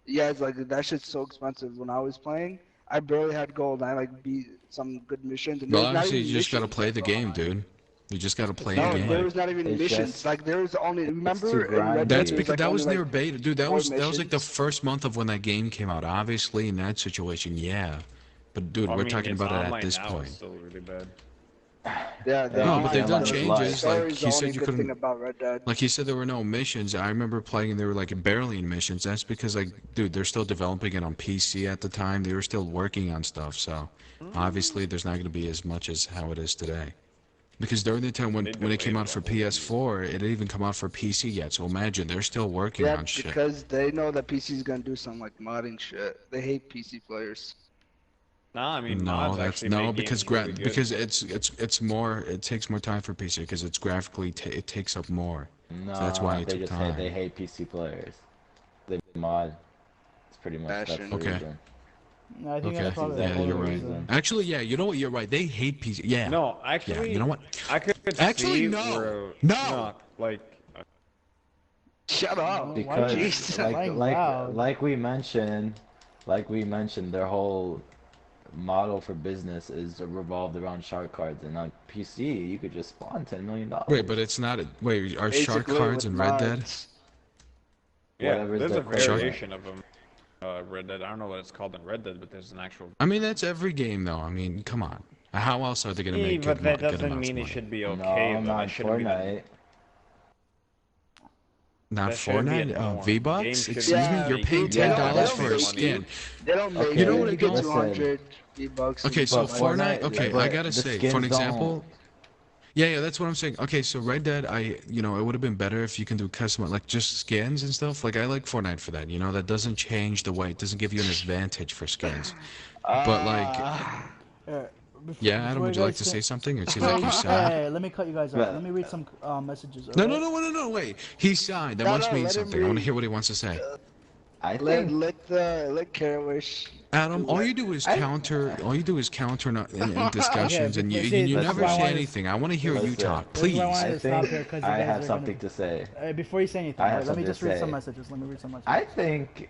Yeah, it's like that shit's so expensive. When I was playing, I barely had gold. And I like beat some good missions. And well, there's not obviously, even you just got to missions. play the game, dude. You just got to play the No, game. there was not even It's missions. just- Like there was only too remember in Red Dead. That's there because like that was only, near like, beta, dude. That four was like the missions. first month of when that game came out. Obviously, in that situation, yeah. But dude, I we're mean, talking it's about it at online this now, point. It's still really bad. Yeah, the No, but they've done online is changes, live. like, Story's he the said only you good couldn't- thing about Red Dead. Like he said, there were no missions. I remember playing, they were like barely in missions. That's because, like, dude, they're still developing it on PC at the time. They were still working on stuff. So obviously, there's not going to be as much as how it is today. Because during the time when They it came delayed out for the whole thing. PS4, it didn't even come out for PC yet. So imagine they're still working Yeah, on shit. because they know that PC's gonna do some like modding shit. They hate PC players. Nah, I mean, No, mods that's actually no make because games really good. because it's more, it takes more time for PC because it's graphically it takes up more. No, So that's why it they took just time. hate, they hate PC players. They mod. It's pretty much that's Fashion. the Okay. reason. No, I think Okay. that's probably Exactly the you're only right. reason. Actually, yeah, you know what? You're right. They hate PC. Yeah. No, Yeah. actually, You know what? I could Actually, see no. where No. like Shut up. Why Because do you Jeez. lying loud? like we mentioned, their whole model for business is revolved around shark cards, and on PC you could just spawn $10 million. Wait, but it's not. Wait, are shark Basically, cards with in Red Dead? mods. yeah, Whatever's there's the a equivalent. variation of them. Red Dead. I don't know what it's called in Red Dead, but there's an actual. I mean, that's every game, though. I mean, come on. How else are they gonna Yeah, make but that good doesn't amounts mean of it money? should be No, okay. though. not That shouldn't be the- Fortnite. Not that shouldn't be a Fortnite? norm. V-Bucks? Games Excuse shouldn't me? Yeah, You're be paying making $10 $10 for for a a skin. They don't make Okay, it. You know what it get goes- 200 V-Bucks. Okay, and so stuff But like Fortnite. that. Okay, but I gotta the say, skins for an don't- example. Yeah, that's what I'm saying. Okay, so Red Dead, it would have been better if you can do custom, like just skins and stuff. Like I like Fortnite for that. That doesn't change the way, it doesn't give you an advantage for skins. But like, yeah, Adam, would you like to say something? It seems like you're sad. Hey, let me cut you guys off. But- Let me read some messages. No, alright? no, wait. He's signed. That No, must no, mean let him something. I want to read. hear what he wants to say. I Let think let Karish. Adam, all you do is counter. All you do is counter in discussions, Okay, and you but see, you that's never why I say wanted- anything. I want to hear you Listen. talk, This is please. why I wanted I to stop think here because you I guys have are something gonna... to say. Before you say anything, I have let me something to just read some say. messages. Let me read some messages. I think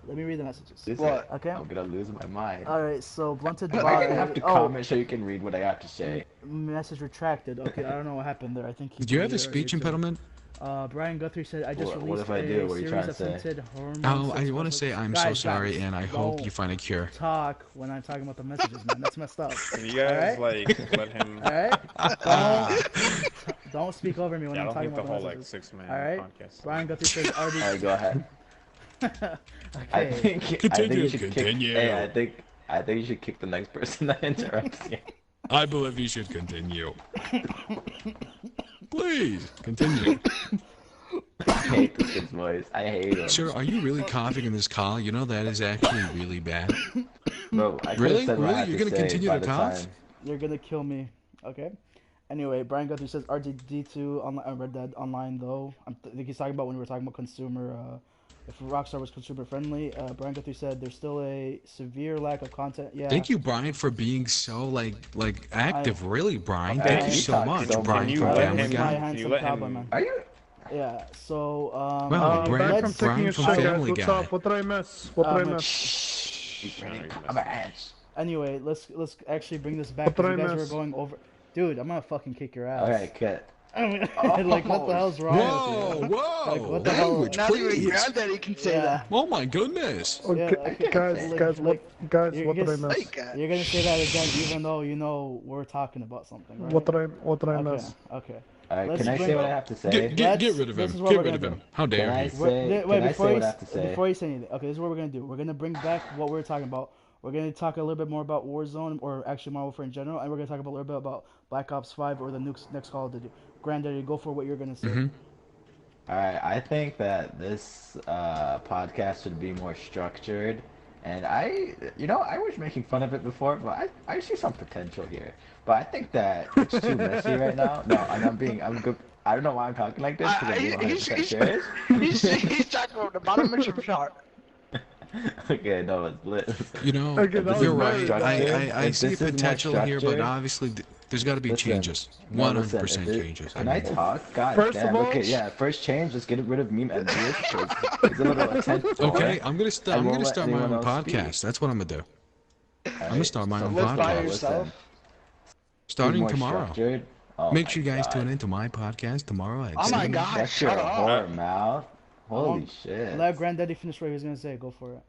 Let me read the messages. this What? Okay. I'm gonna lose my mind. All right. So blunted I body. have to Oh, comment so you can read what I have to say. message retracted. Okay, I don't know what happened there. I think. He Do you have a deleted it speech earlier, too. impediment? Brian Guthrie said, "I just What released if I do? What are you series trying to of say? scented hormone Oh, sex I want to products." say I'm Guys, so sorry, guys, and I hope don't you find a cure. talk when I'm talking about the messages, man. That's messed up. Can you guys Alright? like let him? All right. Don't speak over me when Yeah, I I'm don't talking think the about whole the like messages. 6-man All right. podcast. Brian Guthrie says, All right, go ahead. okay. I think Continue, you should continue. kick. Hey, I think you should kick the next person that interrupts you. I believe you should continue. Please continue. I hate this kid's voice. I hate him. Sir, are you really coughing in this call? You know that is actually really bad. Bro, I could've Really? said what I Really? had You're to gonna say continue by to the cough? time. You're gonna kill me. Okay. Anyway, Brian Guthrie says RDD2 on Red Dead Online though. I think he's talking about when we were talking about consumer. If Rockstar was consumer friendly. Brian Guthrie said there's still a severe lack of content. Yeah. Thank you, Brian, for being so like active. Really, Brian. Okay, Thank you he so talks much, so Brian much. from Can you let Family him- My Guy. Can you handsome let cowboy him- man. Are you? Yeah. So Wow, Brian- Back let's- from taking a Brian from shit, guys. Family What's Guy. up? What did I miss? What did I Um, miss? I'm an ass. Anyway, let's actually bring this back What did because you I guys were miss? going over. Dude, I'm gonna fucking kick your ass. Alright, cut. I mean, like, what the hell's wrong Whoa, with you? whoa! Like, what the hell? Language, Not even please. Granddaddy can say Yeah. that. Oh my goodness. Oh, Yeah, guys, like- guys, like, guys, you're what did I just- miss? Like, You're gonna say that again, even though you know we're talking about something, right? What did I Okay, miss? okay. Alright, Let's can I bring- say what I have to say? Get rid of This him. is what Get we're rid of gonna him. How dare Can I he? say, Wait, can I before say you what I have to say? before you say anything, okay, this is what we're gonna do. We're gonna bring back what we're talking about. We're gonna talk a little bit more about Warzone, or actually Modern Warfare in general, and we're gonna talk a little bit about Black Ops 5 or the next Call of Duty. Granddaddy, go for what you're gonna say. Alright, I think that this podcast should be more structured, and I was making fun of it before, but I see some potential here. But I think that it's too messy right now. No, I'm good. I don't know why I'm talking like this, because I'm being 100% serious. He's talking about the bottom of your chart. Okay, no, it's lit. You know, Okay, that you're was right. very structured. I If see this is more potential here, but structured- obviously there's got to be Listen, changes. no, 100% listen, if it- changes. Can I talk? God First damn. of all- Okay, yeah. First change, just get rid of meme envious. It's a little intense. Okay, I'm I gonna won't let start my anyone own else speak. podcast. That's what I'm gonna do. I'm gonna start my own live by podcast. yourself. Starting more tomorrow. structured. Oh Make my sure you guys God. tune into my podcast tomorrow at Oh my 7. God. Shut your Shut up. whore mouth. Holy won't- shit. Let Granddaddy finish what he was gonna say. Go for it.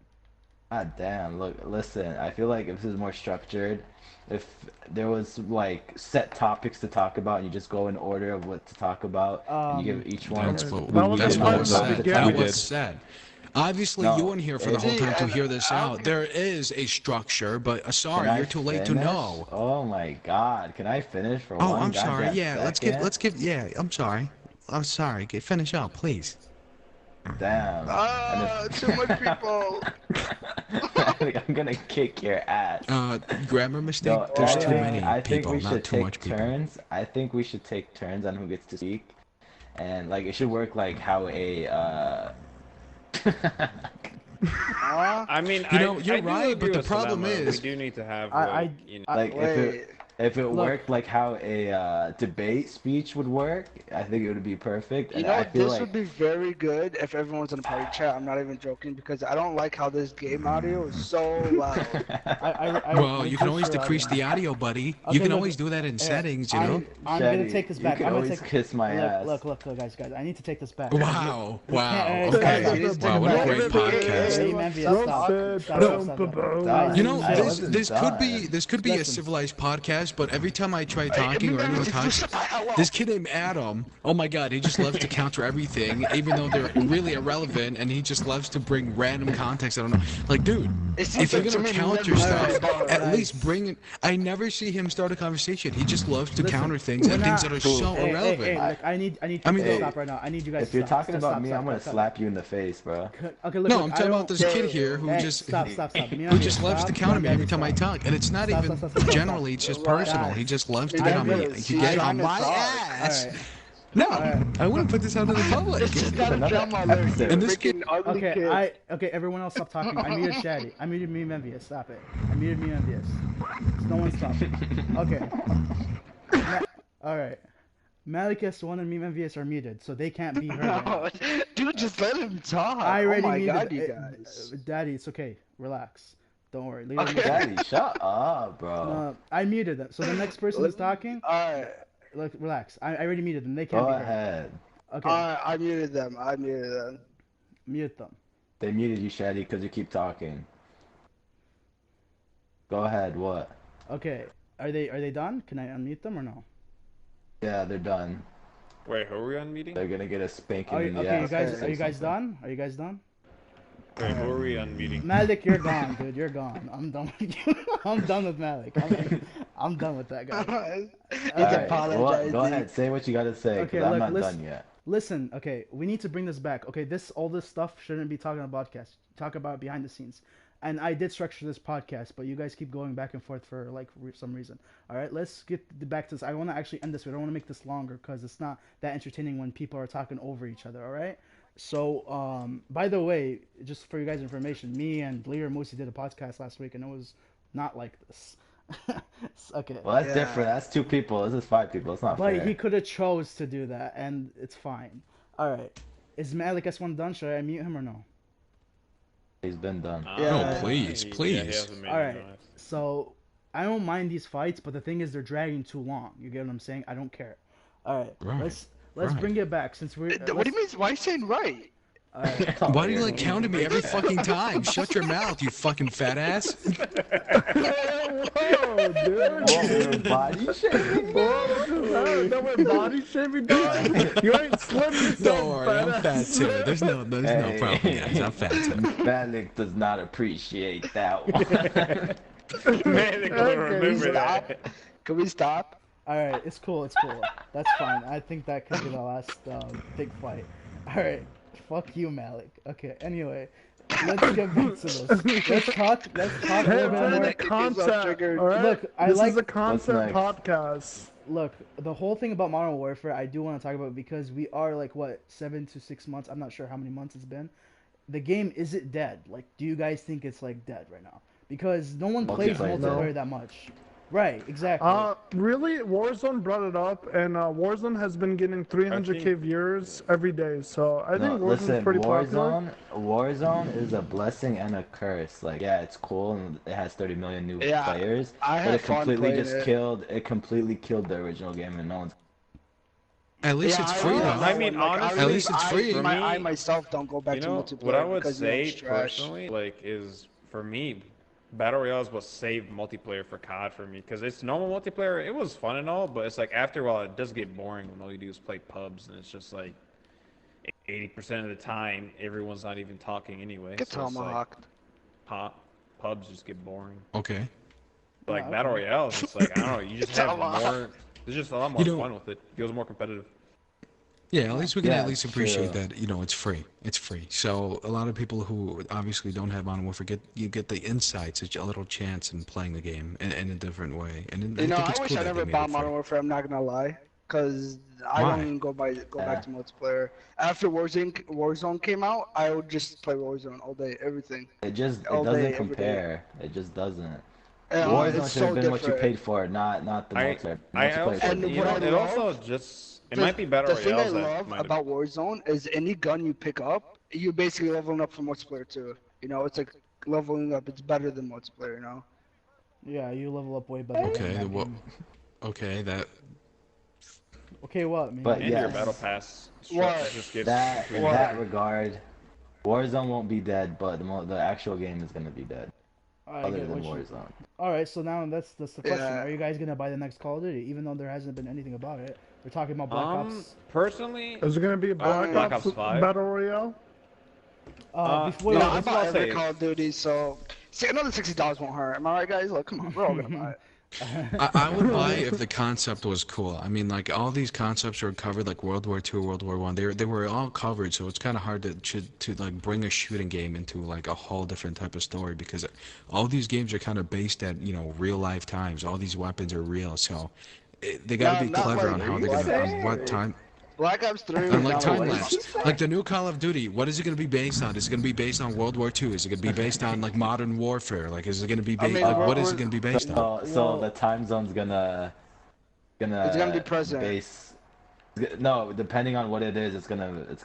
God damn, look, listen, I feel like if this is more structured, if there was like set topics to talk about and you just go in order of what to talk about and you give each one That's what, That was that's the what part was that said. we That did. was said. Obviously, No, you weren't here for the whole it- time to hear this I don't out. think- there is a structure, but sorry, Can I you're too late to finish? know. Oh my God, can I finish for Oh, one I'm sorry. goddamn Yeah, second? let's give. Yeah, I'm sorry. I'm sorry. Finish up, please. Damn. Ah, too much people. I'm gonna kick your ass. Grammar mistake. No, There's I too think- many I think people, we not should too take much people. turns. I think we should take turns on who gets to speak, and like it should work like how a. I mean, You know, I you're do right, agree but the with problem Salama. is- we do need to have I- like, you know, Like Wait. if it Look. worked like how a debate speech would work, I think it would be perfect. You And know, I feel this like would be very good if everyone's in a party chat. I'm not even joking because I don't like how this game audio is so loud. Well, you can always sure, decrease the audio, buddy. Okay, You can look, always do that in Hey, settings, you know. I'm gonna Shady, take this you back. can I'm gonna always take. kiss my ass. Look, guys. I need to take this back. Wow, wow. can't- Okay. stop, Wow, what a stop. great Stop. podcast. Hey, man, stop, Roasted. stop. Done. You know, I this wasn't this could be done. this could be a Listen. civilized podcast, but every time I try talking or anyone talks, this kid named Adam, oh my God, he just loves to counter everything, even though they're really irrelevant, and he just loves to bring random context. I don't know, like, dude, It seems if you're like to gonna me counter never stuff, about at Nice. least bring it. I never see him start a conversation. He just loves to Listen, counter things and we're things not- that are so Hey, irrelevant. look, I need I you mean, to hey, stop right now. I need you guys. If to you're stop. talking Just about stop, me, stop, I'm gonna stop. slap you in the face, bro. Okay, look. No, look, I'm I talking don't- about this kid here who Hey, just stop. who just loves to counter me every time I talk, and it's not Stop, even stop, stop, stop. generally. It's just personal. He just loves to I get on me. get it. He He's get trying on to my talk. ass. Alright. No, I wouldn't put this out to the public. It's just not a another drama alert. episode. You And this freaking ugly kid. Okay, everyone else stop talking. I muted Shaddy. I muted Meme Envious. Stop it. I muted Meme Envious. No one's talking. Okay. Alright. Malik S1 and Meme Envious are muted, so they can't be heard. right now. No, dude, just let him talk. I already oh my muted God, you it. guys. Daddy, it's okay. Relax. Don't worry. Leave Okay. it alone. Daddy, shut up, bro. I muted them. So the next person is talking. Alright, Look, relax. I already muted them. They can't Go be heard. ahead. Okay, I muted them. I muted them. mute them. They muted you, Shaddy, because you keep talking. Go ahead. What? Okay, are they done? Can I unmute them or no? Yeah, they're done. wait, who are we on meeting? They're gonna get a spanking Are in you, the okay, you ass. guys, if are they you say guys something. done? Are you guys done? Wait, who are we on meeting? Malik, you're gone, dude. You're gone. I'm done with you. I'm done with Malik. I'm done with that guy. He's Alright, Well, apologizing. go ahead. Say what you gotta say, Okay, because I'm look, not listen. done yet. Listen, okay, we need to bring this back. Okay, all this stuff shouldn't be talking about podcast. Talk about behind the scenes. And I did structure this podcast, but you guys keep going back and forth for like some reason. All right, let's get back to this. I want to actually end this. I don't want to make this longer because it's not that entertaining when people are talking over each other. All right. So, by the way, just for you guys' information, me and Lear Moosey did a podcast last week, and it was not like this. Okay. Well, that's Yeah. different. That's 2 people. This is 5 people. It's not But fair. he could have chose to do that, and it's fine. All right. Is Malik S1 done? Should I mute him or no? He's been done. Yeah. Oh, please, Yeah, he please. hasn't made All a right. noise. So I don't mind these fights, but the thing is they're dragging too long. You get what I'm saying? I don't care. All right, Right. let's Right. bring it back since we're. What do you mean? Why are you saying right? All right. Why do you like counting me every fucking time? Shut your mouth, you fucking fat ass. Whoa, dude. Whoa, body shaming? Whoa, no, we're body shaming, dog. You ain't slim yourself, Don't worry, I'm fat ass. too. There's no problem, guys. I'm fat too. Malik does not appreciate that one. Man, they gonna Okay, remember stop. that. Can we stop? All right, it's cool. It's cool. That's fine. I think that could be the last big fight. All right, fuck you, Malik. Okay. Anyway, let's get back to this. Let's talk. Let's talk a Hey, little bit man, more. a concept, triggered. all right? Look, I this like- is a concept What's next? podcast. Look, the whole thing about Modern Warfare, I do want to talk about because we are like what 7 to 6 months. I'm not sure how many months it's been. The game is it dead? Like, do you guys think it's like dead right now? Because no one plays Multiplayer, multiplayer no. that much. Right, exactly. Really, Warzone brought it up, and Warzone has been getting 300k viewers every day. So I think No, Warzone's listen, pretty popular. Warzone is a blessing and a curse. Like, yeah, it's cool and it has 30 million new Yeah, players, I but had it fun completely playing just it. killed. It completely killed the original game, and no one's. At least Yeah, it's I free don't though. know, I mean, honestly, At least it's free. for I me, myself don't go back You to know, multiplayer what I would because you know, say it's trash. personally, like, is for me, Battle Royale is what saved multiplayer for COD for me. Because it's normal multiplayer, it was fun and all, but it's like after a while, it does get boring when all you do is play pubs, and it's just like 80% of the time, everyone's not even talking anyway. Get so it's like, tomahawked. pubs just get boring. Okay. But like Yeah, Battle okay. Royale, it's like, I don't know, you just have Tomahawk. more, there's just a lot more You know- fun with it. It feels more competitive. Yeah, at least we can Yeah, at least it's appreciate true. that, it's free. It's free. So a lot of people who obviously don't have Modern Warfare get the insights, a little chance in playing the game in a different way. And You know, I think I it's wish cool I that never they made bought it Modern free. Warfare. I'm not gonna lie, because I Why? don't even go back to multiplayer. After Warzone came out, I would just play Warzone all day, everything. It just All day, doesn't every day. compare. It just doesn't. And Warzone it's should have so been what you different. paid for, not the multiplayer. Multiplayer also, should And be you what know, I better. it love- also just, it might be Battle The thing I Royales that love might have- about Warzone is any gun you pick up, you're basically leveling up for multiplayer too. You know, it's like leveling up. It's better than multiplayer. You know. Yeah, you level up way better. Okay, than that well, game. okay, that Okay, what? Man? But and your yes. battle pass What? structure just gets That in What? that regard, Warzone won't be dead, but the actual game is gonna be dead. I Other get than what you- Warzone. All right, so now that's the question. Yeah. Are you guys gonna buy the next Call of Duty, even though there hasn't been anything about it? We're talking about Black Ops. Personally, Is it gonna be a Black Black Ops Ops 5. Battle Royale? Before no, No, I I was bought about to every say- Call of Duty, so another $60 won't hurt. Am I right, guys? Look, come on, we're all gonna buy it. I would buy if the concept was cool. I mean, like all these concepts are covered, like World War II, World War One. They were all covered, so it's kind of hard to like bring a shooting game into like a whole different type of story because all these games are kind of based at real life times. All these weapons are real, so they got to No, be not clever like on how they're Black gonna Ops on what 3. time. Black Ops 3 And was like not time like- lapse, like the new Call of Duty, what is it going to be based on? Is it going to be based on World War II? Is it going to be based on like modern warfare? Like, is it going to be based? mean, like, what World is War- it going to be based on? So Well- the time zone's gonna It's gonna be present. base. No, depending on what it is, it's gonna Yeah, it's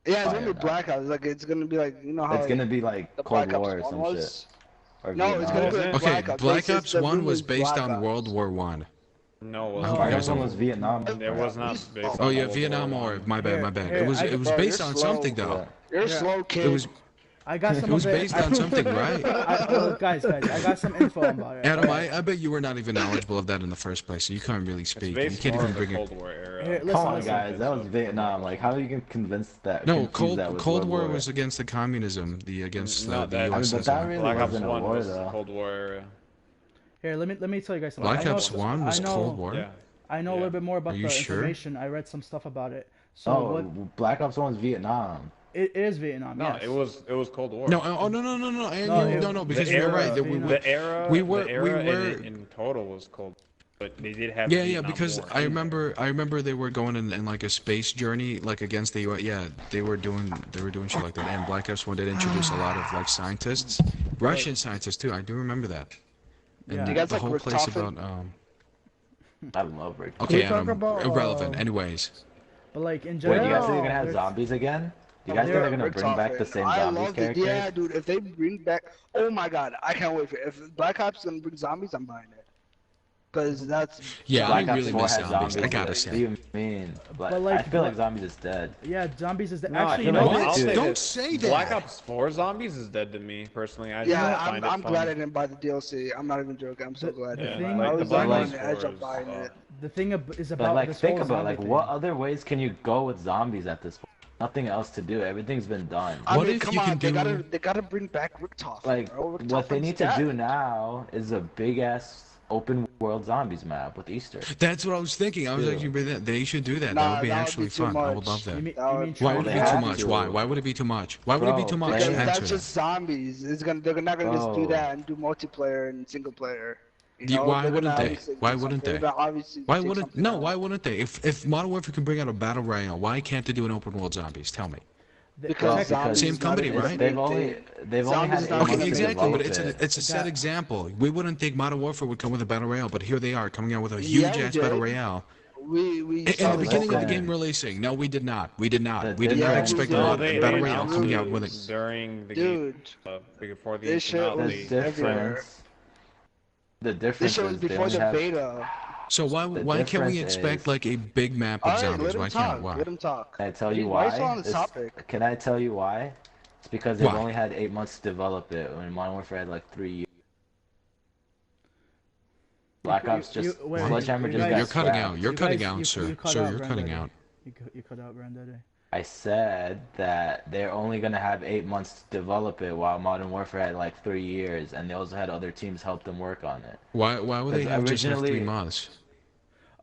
gonna Fire be Black Ops. Like it's gonna be like how it's gonna be like the Cold Black War or Ops some 1 shit. was. Or No, it's Vietnam. gonna be like Okay, Black Ops. Black This is Ops the 1 room was is based Black on Ops. World War One. no, it Oh, wasn't. Black yeah. Ops 1 was Vietnam. It was not based Oh on yeah, World Vietnam War War. One. My bad, Here, my bad. here, It was I- it was Bro, based you're on slow. something though. You're Yeah. slow, kid. It was I got some it was of it. based on something, right? Guys, I got some info about it. Adam, I bet you were not even knowledgeable of that in the first place, so you can't really It's speak. You based can't more even of the bring it. Cold War era. Here, Come listen, on, listen. guys, that was Vietnam. Like, how are you gonna convince that? No, confuse Cold that with Cold World War War was against the communism, against Not the that- I mean, USSR. but that really Black Ops wasn't a 1 war, was though. Cold War era. Here, let me tell you guys something. Black I know- Ops 1 was I know, Cold War. Yeah. I know a Yeah. little bit more about Are the you sure? information. I read some stuff about it. So Oh, what? Black Ops 1 was Vietnam. It is Vietnam. No, yes. it was Cold War. No, oh no, No, because The you're era- right. The era, we were- the era we in- were- in total was cold, but they did have. Yeah, Vietnam because War I in there. remember they were going in like a space journey, like against the US. Yeah, they were doing shit like that. And Black Ops 1 did introduce a lot of like scientists, Russian scientists too. I do remember that. And Yeah. You guys the like whole Rick place Toffin? about I love Rick. Okay, we talk Adam, about, irrelevant. Anyways, But like in Wait, general, you guys think they're gonna have there's- zombies again? Do you guys think They're- they're gonna Rick bring back the Toffin. same I zombies loved it. characters? Yeah, dude. If they bring back, oh my god, I can't wait for it. If Black Ops gonna bring zombies, I'm buying it. because that's Yeah, Black I Ops really 4 miss has zombies. I zombies. gotta What do say. you mean? But, like, I feel like what- zombies is dead. Yeah, zombies is the No, I actually feel you know like What? I'll say Don't this. say Black that. Ops 4 Zombies is dead to me personally. I yeah. just find I'm it fun. glad I didn't buy the DLC. I'm not even joking. I'm so The- glad. the Yeah, thing- I like the was Black like Ops on the edge 4 of is, buying it. the thing is But about like, this think whole about zombie like thing. what other ways can you go with zombies at this point? Nothing else to do. Everything's been done. I What mean, if come you on, can they gotta bring back Richtofen, Like, bro. what they Richtofen's need to dead. do now is a big ass open world zombies map with Easter. That's what I was thinking. I was Dude. actually bring that. They should do that. That Nah, would be that would actually be too fun. I would much. love that. You mean That would- Why would it Well, be they too have much? to. Why? Why would it be too much? Why would it be Bro, too much? Because Answer that's that. just zombies. They're not gonna just do Bro. that and do multiplayer and single player. You Yeah, know, why they're gonna wouldn't they? obviously Why do wouldn't something, they? but obviously Why take wouldn't? something No, out. why wouldn't they? If Modern Warfare can bring out a battle royale, why can't they do an open world zombies? Tell me. Because zombies Same is not company, even right? a They've big only thing. they've only Zombies had is 8 not Okay, even months to exactly, develop but it's a set That- example. We wouldn't think Modern Warfare would come with a battle royale, but here they are coming out with a Yeah, huge we ass battle did. royale. We In saw the the beginning of the Listen. game releasing, no, we did not. We did not. The We did not difference- expect a Yeah, mod- we a did. battle They royale coming out with it. during the game, dude. before the This game came shit out. The was They, everywhere. the This difference shit was is they before only the have beta. So why can't we difference expect is- like a big map of All right, zombies? let him Why talk. can't? Why? Let him talk. Can I tell you Why why? is he on the It's- topic? Can I tell you why? It's because they've Why? only had 8 months to develop it when Modern Warfare had like 3 years. Black Ops just wait, Sledgehammer you just guys- got You're cutting scrapped. out. You're You cutting guys- out, you- sir. you cut Sir, out, you're cutting Granddaddy. out. You cut out Granddaddy. I said that they're only gonna have 8 months to develop it, while Modern Warfare had like 3 years, and they also had other teams help them work on it. Why would they Because have just have 3 originally- months?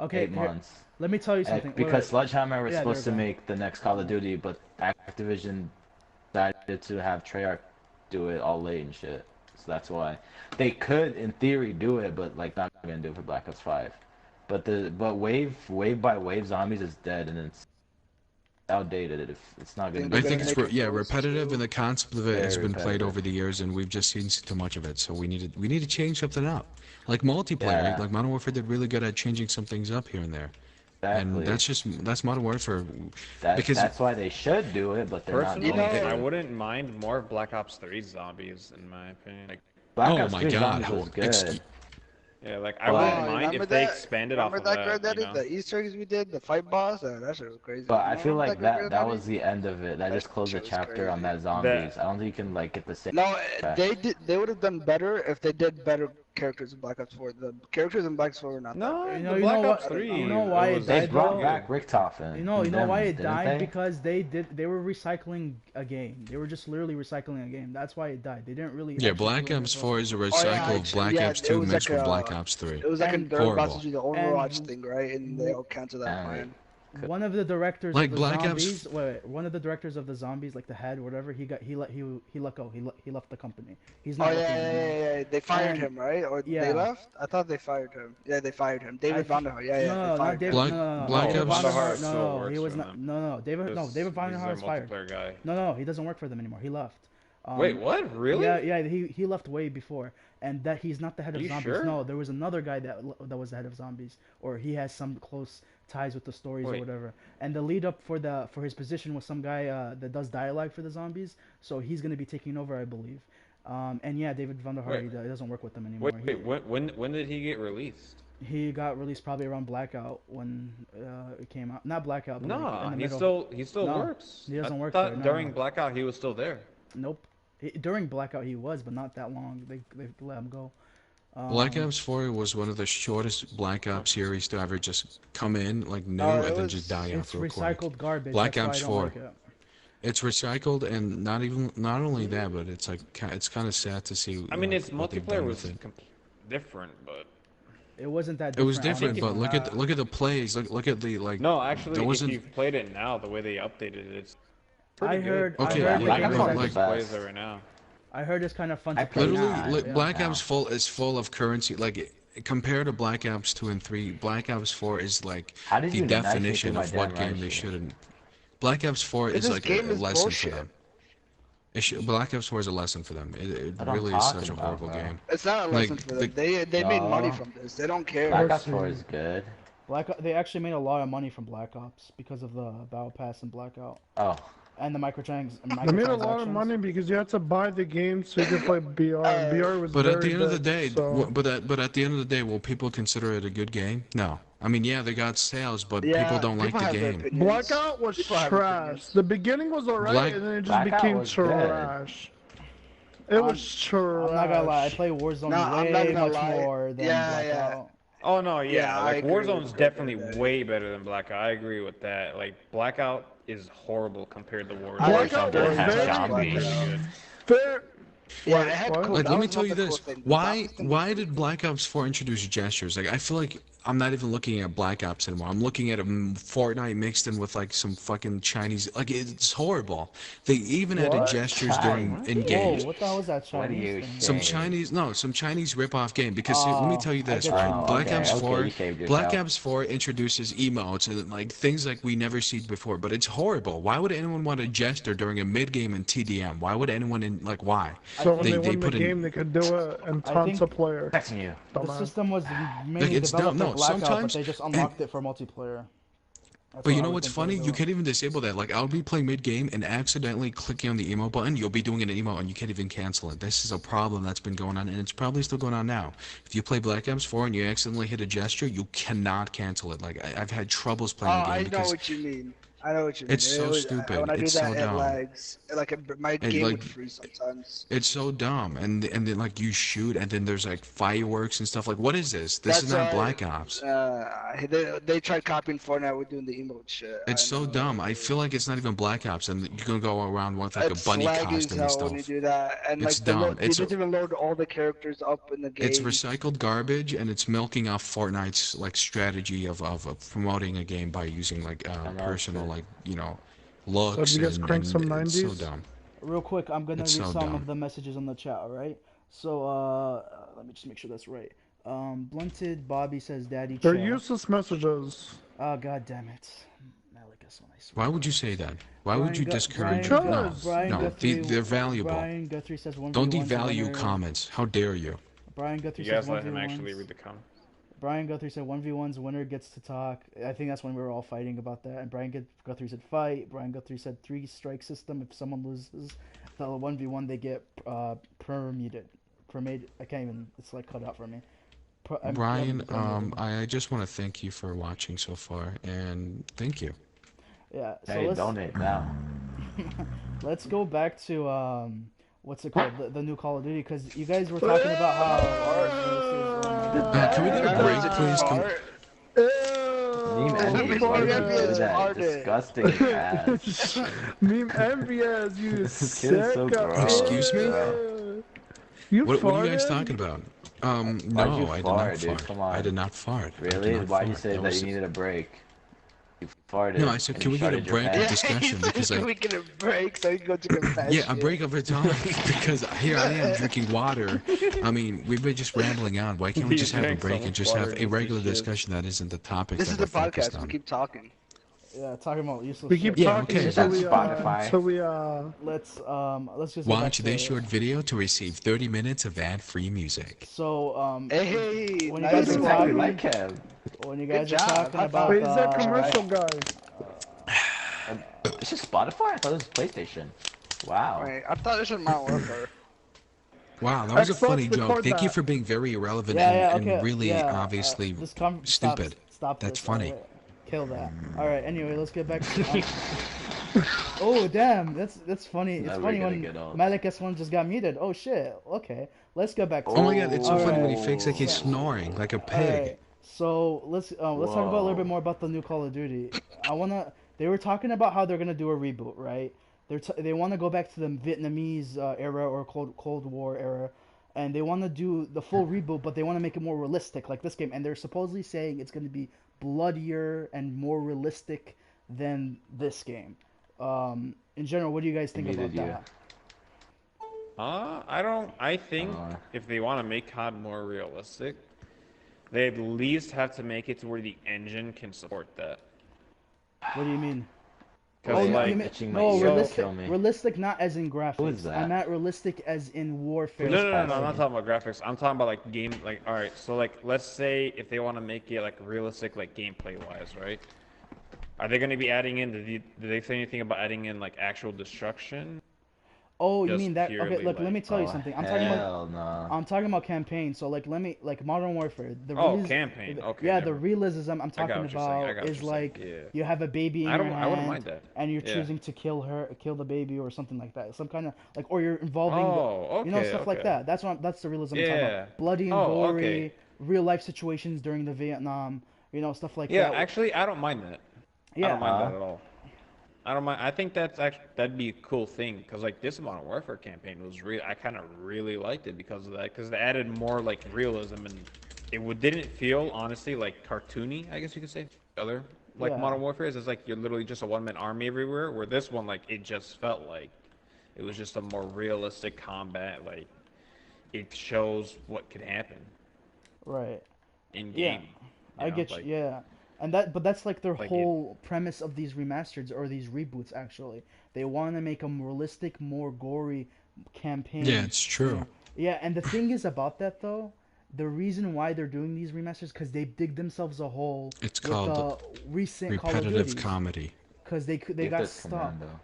Okay, 8 here, months. let me tell you something. Wait, Because wait. Sledgehammer was Yeah, supposed to there we go. make the next Call of Duty, but Activision decided to have Treyarch do it all late and shit. So that's why they could, in theory, do it, but like not gonna do it for Black Ops 5. But wave by wave zombies is dead, and it's outdated. It's not gonna. They're I Be think gonna it's make it worse, repetitive, too. and the concept of it has Very been played repetitive. over the years, and we've just seen too much of it. So we need to change something up, like multiplayer. Yeah. Right? Like Modern Warfare did really good at changing some things up here and there, and Exactly. that's Modern Warfare. because- That's why they should do it, but they're not personally, doing know- it. I wouldn't mind more of Black Ops 3 zombies, in my opinion. Like, Black Oh Ops my 3 God, Zombies was oh, good. yeah, like I Well, wouldn't mind remember if they that? expanded off Remember of that, that. Granddaddy? You know? The Easter eggs we did, the fight boss? That shit was crazy. But I You feel remember like Granddaddy? that was the end of it. That just closed the shit was chapter on crazy. that zombies. I don't think you can like get the same. No, Okay. they would have done better if they did better characters in Black Ops 4. The characters in Black Ops 4 were not No, that You great. know- the you Black know Ops what- 3. you know why it They died, brought though? back Richtofen. You know why it didn't died? they? Because they were recycling a game. They were just literally recycling a game. That's why it died. They didn't really. Yeah, actually Black do it Ops as 4 is a yeah, recycled actually, Black yeah, Ops it 2 was mixed like with a- Black Ops 3. It was like And- they're about Horrible. to do the And- Overwatch thing, right? And they all canceled that Alright. plan. One of the directors Like of the Black Ops- zombies, one of the directors of the zombies, like the head, or whatever, he let go. He left the company. He's Oh not yeah, working yeah, anymore. yeah, yeah. They fired And- him, right? Or yeah. they left? I thought they fired him. Yeah, they fired him. David I- Vonderhaar. Yeah, yeah. No, they not fired David. him. Black- no, Black David Ops- Vonderhaar. Vonderhaar still No, works he was for not. them. No, David. No, David He's their Vonderhaar is fired. multiplayer guy. No, he doesn't work for them anymore. He left. Wait, what? Really? Yeah, he left way before, and that he's not the head Are of you zombies. sure? No, there was another guy that was the head of zombies, or he has some close ties with the stories or Wait. whatever. And the lead up for his position was some guy that does dialogue for the zombies, so he's gonna be taking over, I believe. And yeah, David Vonderhaar, Wait. he doesn't work with them anymore. Wait, when did he get released? He got released probably around Blackout when it came out. Not Blackout, but like No, in the he middle. still No, works. he doesn't I work thought there, no. during Blackout he was still there. Nope. During Blackout he was, but not that long. They let him go. Black Ops 4 was one of the shortest Black Ops series to ever just come in like new Oh, it and then was- just die It's off real quick. recycled garbage. Black that's why Ops I don't 4. like it. It's recycled, and not only that, but it's like it's kind of sad to see. I mean, like, its what they've multiplayer done was with it. different, but It wasn't that It was different. different, but look at the plays. Look at the like. no, actually, There if wasn't- you've played it now, the way they updated it, it's pretty I good. heard. Okay, I heard, Black it Ops was was like- the Plays best. it right now. I heard it's kind of fun I to play. played Literally, now, like, yeah. Black Now. Ops is full of currency. Like compared to Black Ops 2 and 3, Black Ops 4 is like How did the you knife me definition through of my what damn game rifle? they shouldn't. Black Ops 4 This is like game a is lesson bullshit. for them. Black Ops 4 is a lesson for them. It What I'm really is such a talking about, horrible bro. game. It's not a Like, lesson for the- them. They made money No. from this. They don't care. Black Ops 4 is good. They actually made a lot of money from Black Ops because of the Battle Pass and Blackout. Oh, and the microtransactions. They made a lot of money because you had to buy the game so you could play BR. And BR was But very at the end of the day, big, so... but at the end of the day, will people consider it a good game? No. I mean, yeah, they got sales, but people don't like people the have their game. opinions. Blackout was People have trash. opinions. The beginning was alright, and then it just Blackout became was good. trash. It was trash. I'm not gonna lie, I play Warzone No, I'm not way gonna much lie. more than Yeah, yeah. Blackout. Oh no, yeah, Yeah, I like agree with Warzone's that. definitely way better than Blackout. I agree with that. Like Blackout is horrible compared to Warzone. Blackout was Warzone has very zombies. good. Fair. Yeah, What? it had What? cool. Like, That let me was tell one you of the this: cool things. why did Black Ops 4 introduce gestures? Like, I feel like I'm not even looking at Black Ops anymore. I'm looking at a Fortnite mixed in with like some fucking Chinese. Like, it's horrible. They even added What? gestures during in Whoa, games. what the hell is that What do Chinese you thing? Some say? some Chinese rip-off game. Because see, let me tell you I this, get right? you. Black okay, Ops okay, 4, you shaved Black yourself. Ops 4 introduces emotes and like things like we never seen before. But it's horrible. Why would anyone want a gesture during a mid-game in TDM? Why would anyone why? So when They- they, they win the put in- game, they could do it and I taunt think- a player. Texting you. The Dumbass. system was mainly it's developed dumb. for No, Blackout, but sometimes- they just unlocked it for multiplayer. That's But what you I know would what's think they funny? would You do. can't even disable that. Like, I'll be playing mid-game and accidentally clicking on the emo button. You'll be doing an emo and you can't even cancel it. This is a problem that's been going on, and it's probably still going on now. If you play Black Ops 4 and you accidentally hit a gesture, you cannot cancel it. Like, I've had troubles Oh, playing the I game know because what you mean. I know what you mean. It's so stupid. When I do It's that, so it dumb. lags. Like my And, game like, would freeze sometimes. it's so dumb. And then, like, you shoot, and then there's, like, fireworks and stuff. Like, what is this? This is not Black Ops. They tried copying Fortnite with doing the emote shit. It's I so know. dumb. I feel like it's not even Black Ops, and you're gonna go around with, like, It's a bunny laggy as costume and hell when you stuff. do that, and It's like the dumb. they didn't even load all the characters up in the game. It's recycled garbage, and it's milking off Fortnite's like strategy of promoting a game by using like personal like looks. So did you guys crank some it's so 90s? dumb. Real quick, I'm gonna read It's so some dumb. of the messages on the chat, alright? So, let me just make sure that's right. Blunted Bobby says, Daddy They're chill. useless messages. Oh, god damn it. Malachus, I swear. Why would you say that? Why would you discourage? Brian No, Brian no, Guthrie, they're valuable. Brian Guthrie says 1v1's Don't the devalue winner. comments. How dare you? Brian Guthrie You says guys let him 1v1's. actually read the comment. Brian Guthrie said 1v1's winner gets to talk. I think that's when we were all fighting about that. And Brian Guthrie said fight. Brian Guthrie said 3-strike system. If someone loses the 1v1, they get permuted. I can't even. It's like cut out for me. Brian, I just want to thank you for watching so far, and thank you. Yeah. So Hey, let's donate now. let's go back to what's it called? The new Call of Duty, because you guys were talking about how. Can we get a break, please? Meme envious. Why did you do that? Disgusting ass. Meme envious, you This kid is so sick gross. Excuse me? You What are you guys farted? talking about? Why'd you No, I did not fart, dude? fart. Come on. I did not fart. I did Really? not Why'd you fart. say that was- you needed a break? You farted. No, I said, and can you we get a sharded your break of pants. discussion? Because Can we get a break so you can go to confession? yeah, a break of it time because here I am drinking water. I mean, we've been just rambling on. Why can't we You just have a drank so break much and just have water, a you regular piece of shit. discussion that isn't the topic This that is we're the focused podcast. We on? keep talking. Yeah, talking about useless. We keep shit. Yeah, talking okay. until That's we, Spotify. until we, Let's just. go back Watch to this it. short video to receive 30 minutes of ad-free music. So Hey, when you nice guys That's are one. exactly talking, like him. when you guys Good are job. talking High about five. wait, is that commercial, guys? It's just Spotify? I thought it was PlayStation. Wow. Wait, I thought this was my worker. Wow, that was a Xbox, funny joke. record Thank you that. for being very irrelevant yeah, and okay, really yeah, obviously this stupid. Stop. That's this, funny. alright. Kill that. All right. Anyway, let's get back to. Oh damn, that's funny. It's Never funny gonna when get old. Malik S1 just got muted. Oh shit. Okay, let's get back to. Oh my god, it's so All funny when he right. fakes like he's snoring like a pig. Alright, so let's talk about a little bit more about the new Call of Duty. They were talking about how they're gonna do a reboot, right? They want to go back to the Vietnamese era or Cold War era, and they want to do the full reboot, but they want to make it more realistic, like this game. And they're supposedly saying it's gonna be bloodier and more realistic than this game. In general, what do you guys think about Muted you. that? I think if they want to make COD more realistic, they at least have to make it to where the engine can support that. What do you mean? Because yeah, like, you mean, itching my no, ear. realistic, Kill me. realistic, not as in graphics. Who is that? I meant realistic as in warfare. no, I'm not talking about graphics. I'm talking about like game. Like, all right, so like, let's say if they want to make it like realistic, like gameplay wise, right? Are they going to be adding in? Did they say anything about adding in like actual destruction? Oh, you Just mean that? Okay, purely look, let like me tell you Oh something. hell no. I'm talking about campaign. So like, like Modern Warfare. oh campaign. Okay, Yeah, the never. realism I'm I got talking what you're saying. I about got what is you're saying. like Yeah. you have a baby in your I wouldn't hand mind that. and you're Yeah. choosing to kill the baby or something like that. Some kind of like, or you're involving Oh, okay, stuff like okay. that. That's the realism I'm talking Yeah. about. Bloody and Oh, okay. gory, real life situations during the Vietnam, stuff like Yeah, that. actually, I don't mind that. I don't Yeah. mind that at all. I don't mind. I think that'd be a cool thing because like this Modern Warfare campaign was real. I kind of really liked it because of that because they added more like realism and didn't feel honestly like cartoony. I guess you could say other like Yeah. Modern Warfare is like you're literally just a one-man army everywhere. Where this one like it just felt like it was just a more realistic combat. Like it shows what could happen Right. in Yeah. game. I get you. Like Yeah. But that's like their whole premise of these remasters or these reboots actually. They want to make a more realistic, more gory campaign. Yeah, it's true. Yeah, and the thing is about that though, the reason why they're doing these remasters because they dig themselves a hole It's with called recent Call of repetitive Duties comedy. because they got stuck. Commando.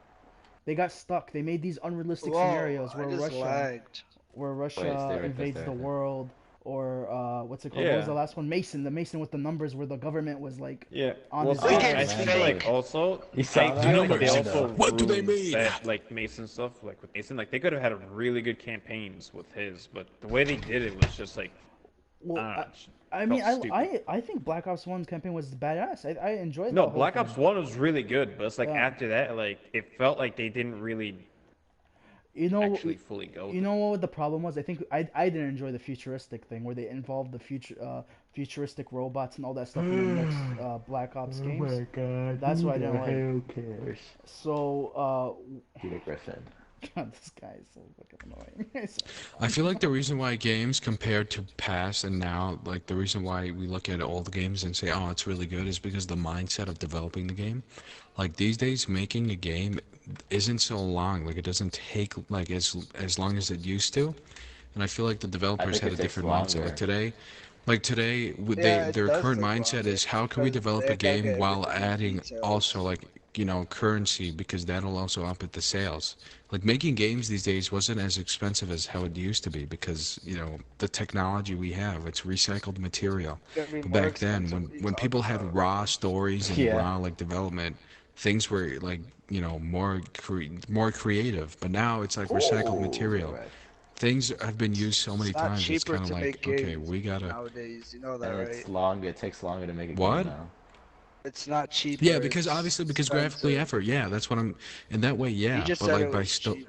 They got stuck. They made these unrealistic Whoa, scenarios I just lagged. where Wait, stay Russia right invades there. the world, or what's it called? What was Yeah. the last one? Mason. The Mason with the numbers where the government was like yeah. on Well, his That side. game's I feel like fake. also You saw I that? feel like they Numbers. also What do they ruined mean? that like Mason stuff like with Mason like they could have had a really good campaigns with his but the way they did it was just like Well, I don't know, I mean, felt stupid. I think Black Ops 1's campaign was badass. I enjoyed No, the whole Black thing. Ops 1 was really good, but it's like Yeah. after that like it felt like they didn't really You know, actually fully go with you know what the problem was? I think I didn't enjoy the futuristic thing where they involved the futuristic robots and all that stuff in the next Black Ops games. Oh my god. That's who why I didn't the like. hell cares? So, Peter Griffin. God, this guy is so fucking annoying. I feel like the reason why games compared to past and now, like the reason why we look at old games and say, oh, it's really good is because the mindset of developing the game. Like these days, making a game isn't so long. Like it doesn't take like as long as it used to. And I feel like the developers think had it a takes different mindset. longer. Like today, Yeah, it their does current take mindset longer is how can we because develop they a gotta game get while everything adding details. also like currency because that'll also up at the sales. Like making games these days wasn't as expensive as how it used to be because the technology we have, it's recycled material. It's gonna be But more back then, expensive. What are you when people talking had about? raw stories and Yeah. raw like development, things were like more creative. But now it's like recycled material. Right. Things have been used so many It's not times. It's cheaper kind of to like make okay, games we gotta. nowadays. You know that, And right? it's long. It takes longer to make a What? game now. It's not cheaper. Yeah, because it's obviously because graphically expensive. effort. Yeah, that's what I'm. In that way, You yeah. just But said like it by was still. cheaper.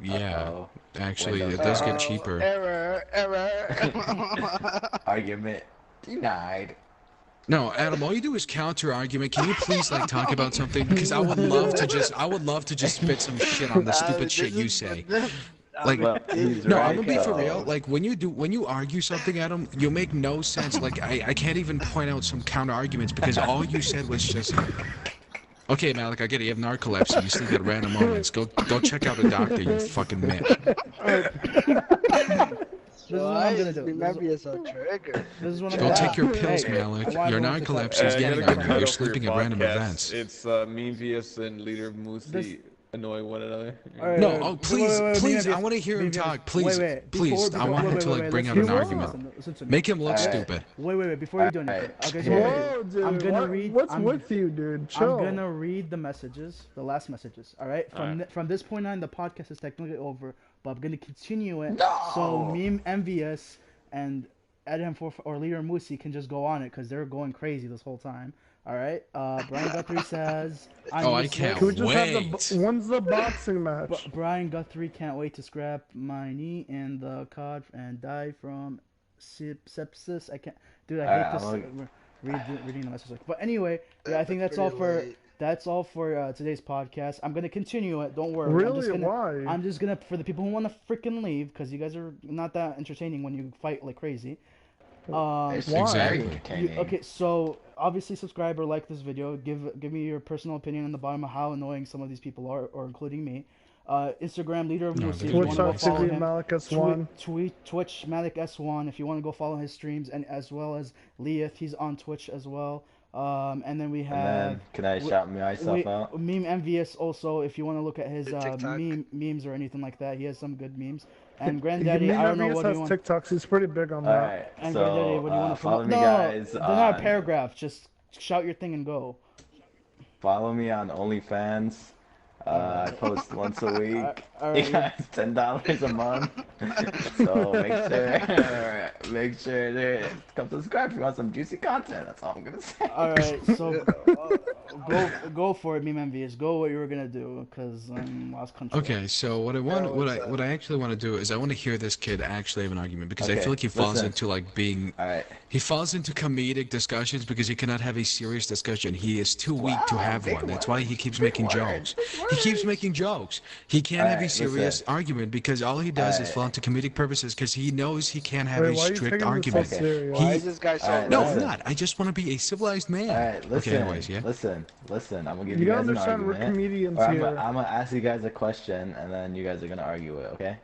Yeah. Uh-oh. Actually, Windows it does get error. cheaper. Error. Argument denied. No, Adam, all you do is counter argument. Can you please like talk about something? Because I would love to just spit some shit on the stupid shit you say. Like, Well, he's no, right, I'm gonna be for though. real. Like when you argue something, Adam, you make no sense. Like I can't even point out some counter arguments because all you said was just. Okay, Malik, I get it. You have narcolepsy. You sleep at random moments. Go check out a doctor, you fucking man. This is what I'm gonna do. Remember, it's a trigger. This is what I'm Go gonna do. take your pills, Hey, Malik. I want Your everyone to talk. narcolepsy is you getting gotta on get you. You're title for your sleeping at random podcast. events. It's me, VS, and Leader Musi This- annoying one another. Alright, No, wait, oh wait, please, wait, please, wait, I want to hear him wait, talk. Please, wait, please, before- I want him wait, to wait, like bring out let's an hear- argument. listen to me. Make him look Alright. stupid. Wait, before you do anything. Alright. Okay, Whoa, dude. I'm gonna what- read. What's I'm, with you, dude? Chill. I'm gonna read the messages, the last messages. All right. From this point on, the podcast is technically over, but I'm gonna continue it. So me, MVS, and Adam or Leader Musi can just go on it because they're going crazy this whole time. All right. Brian Guthrie says. Oh, I can't Can we just have wait. when's the boxing match? Brian Guthrie can't wait to scrap my knee in the cod and die from sepsis. I can't, dude. I hate this. Reading the message. But anyway, yeah, I think that's all for today's podcast. I'm gonna continue it. Don't worry. Really? Why? I'm just gonna for the people who want to freaking leave because you guys are not that entertaining when you fight like crazy. It's Why? Exactly. very entertaining. Okay, so obviously subscribe or like this video. Give me your personal opinion on the bottom of how annoying some of these people are, or including me. Instagram leader of No, Moosey. they're If you gonna want to go be follow Twitch.tv him. Malicus1. Twitch Malik S1. If you want to go follow his streams, and as well as Leith, he's on Twitch as well. And then we And have then, can I shout myself out? Meme Envious also. If you want to look at his TikTok. memes or anything like that, he has some good memes. And Me Granddaddy, I don't know Envious what do you has want. TikToks. He's pretty big on that. Alright, And Granddaddy, what do you want so to follow me No, guys they're not on, paragraphs. Just shout your thing and go. follow me on OnlyFans. I post once a week. Alright. You guys, $10 a month. So make sure to come subscribe if you want some juicy content. That's all I'm gonna say. All right, so go for it, Meme Envious. Go what you were gonna do, cause lost control. Okay, so what I actually want to do is I want to hear this kid actually have an argument because I Okay, feel like he falls listen. into like being Alright. he falls into comedic discussions because he cannot have a serious discussion. He is too weak to Wow, have big one. That's word. why he keeps Big making word. jokes. Big He keeps word. making jokes. He can't have a Alright, serious listen. argument because all he does is Alright. fall into comedic purposes because he knows he can't have Wait, a why are you strict taking this so argument. serious? Why is this guy so? Alright, No, listen. I'm not. I just want to be a civilized man. Alright, listen. Okay, anyways, yeah. Listen. I'm gonna give You you gotta guys an understand we're argument. comedians Or I'm here. gonna ask you guys a question, and then you guys are gonna argue it, okay?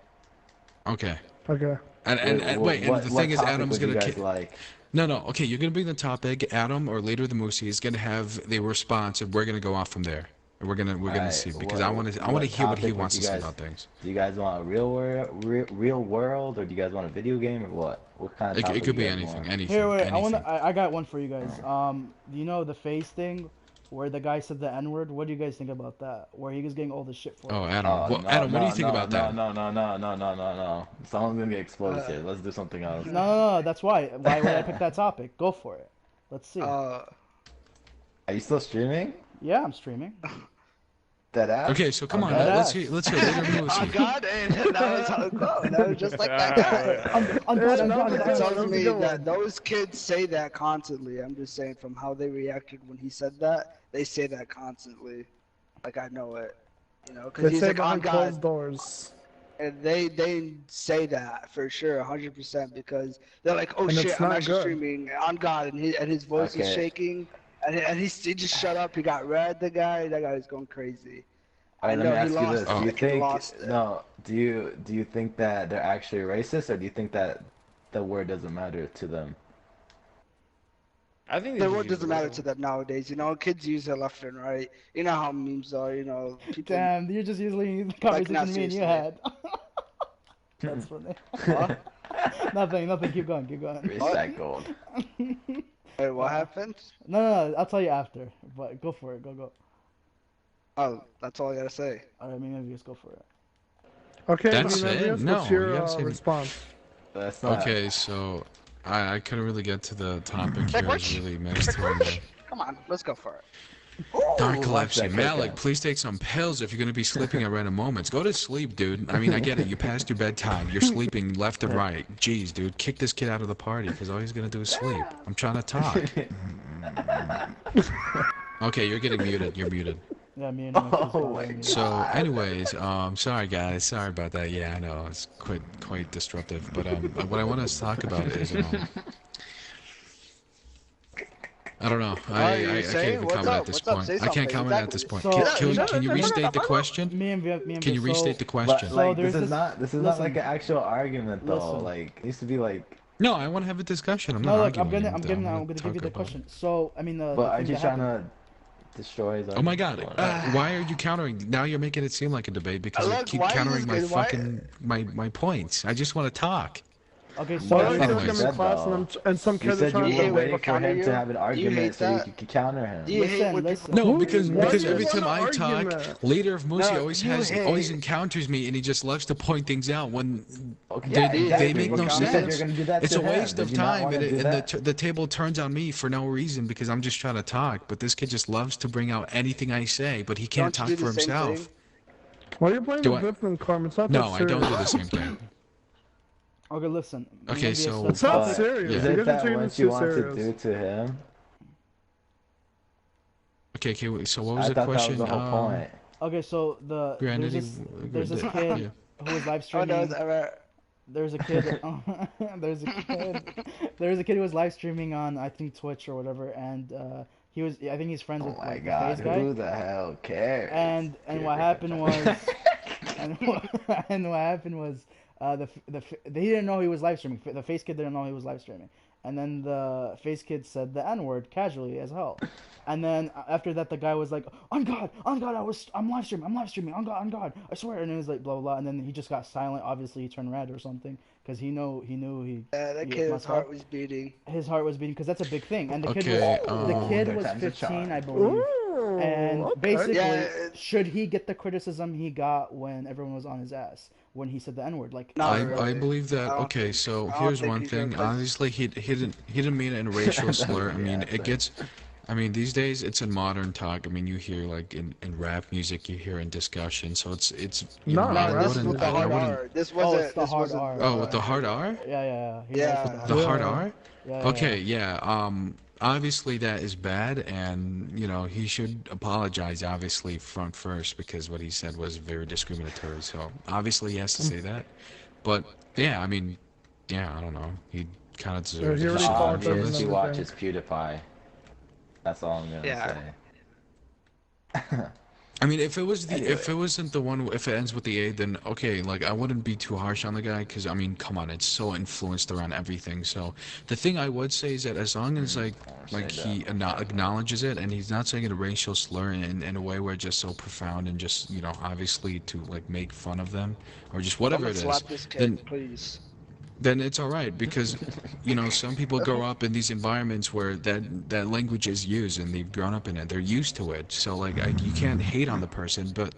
Okay. Okay. And wait, and the thing is, topic Adam's would you gonna guys like? No, okay, you're gonna bring the topic. Adam or Leader of the Moosey is gonna have the response, and we're gonna go off from there. And we're gonna Alright, see because what- I want to what hear what he topic would wants you to say guys- about things. Do you guys want a real world, or do you guys want a video game, or what? What kind of It topic could you be guys anything, want? anything. Here, wait. anything. I got one for you guys. You know the phase thing, where the guy said the N word. What do you guys think about that? Where he was getting all the shit for. Oh, Adam. Oh, Well, no, Adam, what do no, you think no, about no, that? No. Someone's gonna get exposed here. Let's do something else. No. That's why. Why would I pick that topic? Go for it. Let's see. Are you still streaming? Yeah, I'm streaming. Dead ass? Okay, so come on, dead let's ass. hear Leader of the Oh Moosey. God, and that was how it goes. That was just like that guy. I'm done. It tells me Go on. that those kids say that constantly. I'm just saying from how they reacted when he said that, they say that constantly. Like I know it, you know, because They he's say like on behind God, closed doors. and they say that for sure, 100%, because they're like, oh And it's shit, I'm not actually good. streaming on God, and his voice is Okay. shaking, and he just shut up. He got red. That guy was going crazy. Alright, I let me know ask he you lost this. it. Do you He think lost it. no? Do you think that they're actually racist, or do you think that the word doesn't matter to them? I think The they word just doesn't use matter it. to them nowadays. You know, kids use it left and right. You know how memes are. You know, people. Damn, you're just using the conversation not me and you seriously. had. That's funny. Nothing. Keep going. Recycled. Wait, what happened? No. I'll tell you after. But go for it. Go. Oh, that's all I gotta say. All right, maybe just go for it. Okay, That's Meme it? Envious, No, what's your you gotta say- response? That's not. Okay, so I couldn't really get to the topic here. I was really messed Like, with. Come on, let's go for it. Narcolepsy. that Malik, kick please take some pills if you're gonna be sleeping at random moments. Go to sleep, dude. I mean, I get it. You passed your bedtime. You're sleeping left and right. Jeez, dude, kick this kid out of the party because all he's gonna do is sleep. I'm trying to talk. Okay, you're getting muted. You're muted. Yeah, me and him. Oh my God. So, anyways, sorry guys, sorry about that. Yeah, I know it's quite disruptive. But what I want to talk about is I don't know. I can't saying? even What's comment up? at this What's up? point. Say I can't something. comment at this point. So- Can you restate the question? Me and Can you so- restate the But question? like, there's this is this- not like listen. an actual argument though. Listen. Like, it used to be like. No, I want to have a discussion. I'm not No, look, I'm arguing. gonna give talk you the about question. So, I mean, the. But the aren't thing you that trying happened- to destroy his? Oh my God! argument? Why are you countering? Now you're making it seem like a debate because you Look, keep why is countering my this guy- why- fucking my points. I just want to talk. Okay, Why so don't you feel like I'm anyways. in class and some You kids are said you trying were hate to when waiting people for him counter to you? have an Do you argument hate so you that? could counter him. Do you hate Listen, when listen. people? No, Who- because why because do you every want time an I talk, argument? Leader of Moosey No, always you hate- always encounters me, and he just loves to point things out when Okay, they, yeah, they exactly. make no You You said sense. you're gonna do that It's to a waste him. of Did you not time, wanna and, do and that? the table turns on me for no reason because I'm just trying to talk. But this kid just loves to bring out anything I say, but he can't Don't you talk do for the same himself. thing? Why are you playing Do the I- Vipman Carm? It's not No, that I serious. don't do the same thing. Okay, listen. Okay, maybe so- It's not But serious. yeah. Is You it guys are that taking what this you too want to serious. do to him? Okay, wait, so what was I the thought question? that was the whole point. Okay, so Granted, there's this kid who was live Oh streaming. no, alright. There's a kid. There's a kid who was live streaming on I think Twitch or whatever, and he was. I think he's friends Oh with my like God, the FaZe guy. who the hell cares? And You're what a happened different was, And and what happened was he didn't know he was live streaming. The face kid didn't know he was live streaming, and then the face kid said the N word casually as hell. And then after that, the guy was like, "On God, I'm live streaming, on God, I swear." And it was like blah blah blah. And then he just got silent. Obviously, he turned red or something because he knew he. Yeah, that he kid's messed heart up. was beating. His heart was beating because that's a big thing. And the kid Okay, was the kid Third was time's a 15, charm. I believe. Ooh, And okay. basically, Yeah, should he get the criticism he got when everyone was on his ass when he said the N word? Like, Not I really. believe that. I don't Okay, think- so I don't here's think one he's thing. gonna play- Obviously, he didn't mean it in a racial slur. I mean, Yeah, it gets. I mean, these days it's in modern talk. I mean, you hear like in rap music, you hear in discussion. So it's you No, know, I No, rap this is wouldn't with the I hard wouldn't. R. This oh, wasn't. it's the This hard wasn't. R. Oh, with the hard R? He Yeah. knows The hard Yeah. R? Yeah, Okay, yeah. Obviously that is bad, and you know he should apologize. Obviously, front first, because what he said was very discriminatory. So obviously he has to say that. But yeah, I mean, yeah, I don't know. He kind of deserves he it. He already should learn apologized from and this. He everything. watches PewDiePie. That's all I'm gonna Yeah. say. I mean, if it was the Anyway. if it wasn't the one if it ends with the A, then okay, like I wouldn't be too harsh on the guy because I mean, come on, it's so influenced around everything. So the thing I would say is that as long as like he acknowledges it and he's not saying it a racial slur in a way where it's just so profound and just you know obviously to like make fun of them or just whatever Someone it is, slap this kid, then please. then it's all right because you know some people grow up in these environments where that language is used and they've grown up in it, they're used to it, so like you can't hate on the person, but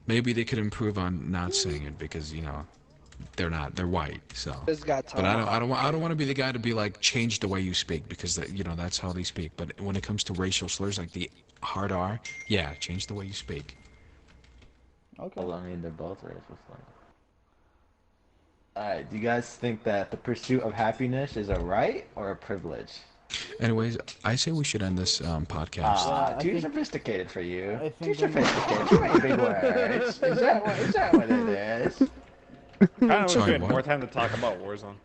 maybe they could improve on not saying it because you know they're white, so This guy but I don't want to be the guy to be like change the way you speak because that you know that's how they speak, but when it comes to racial slurs like the hard R, yeah, change the way you speak. Okay. Well, I mean, they're both racist. Alright, do you guys think that the pursuit of happiness is a right or a privilege? Anyways, I say we should end this podcast. I Too think- sophisticated for you. I Too think sophisticated. Too many big words. Is that what it is? Kind of wish Sorry, we had what? more time to talk about Warzone.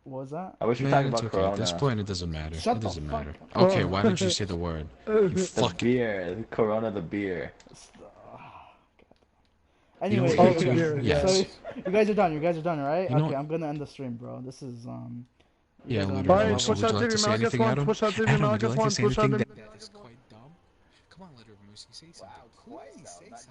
What was that? I wish we were Man, talking it's about okay. At Corona. this point, it doesn't matter. Shut It the doesn't fuck matter. up. Okay, why did you say the word? You The fuck. beer. The Corona the beer. Anyway, You know what you you, do? Yes. so you guys are done. You guys are done, right? You know Okay, what- I'm gonna end the stream, bro. This is Yeah, guys are literally. Bye, Also, push would out you like TV to say Malgus anything, once, Adam? push out TV Adam, would you Malgus like to once, say push out anything TV that is quite dumb? Come on, Letter of Mercy, say something. Please say something.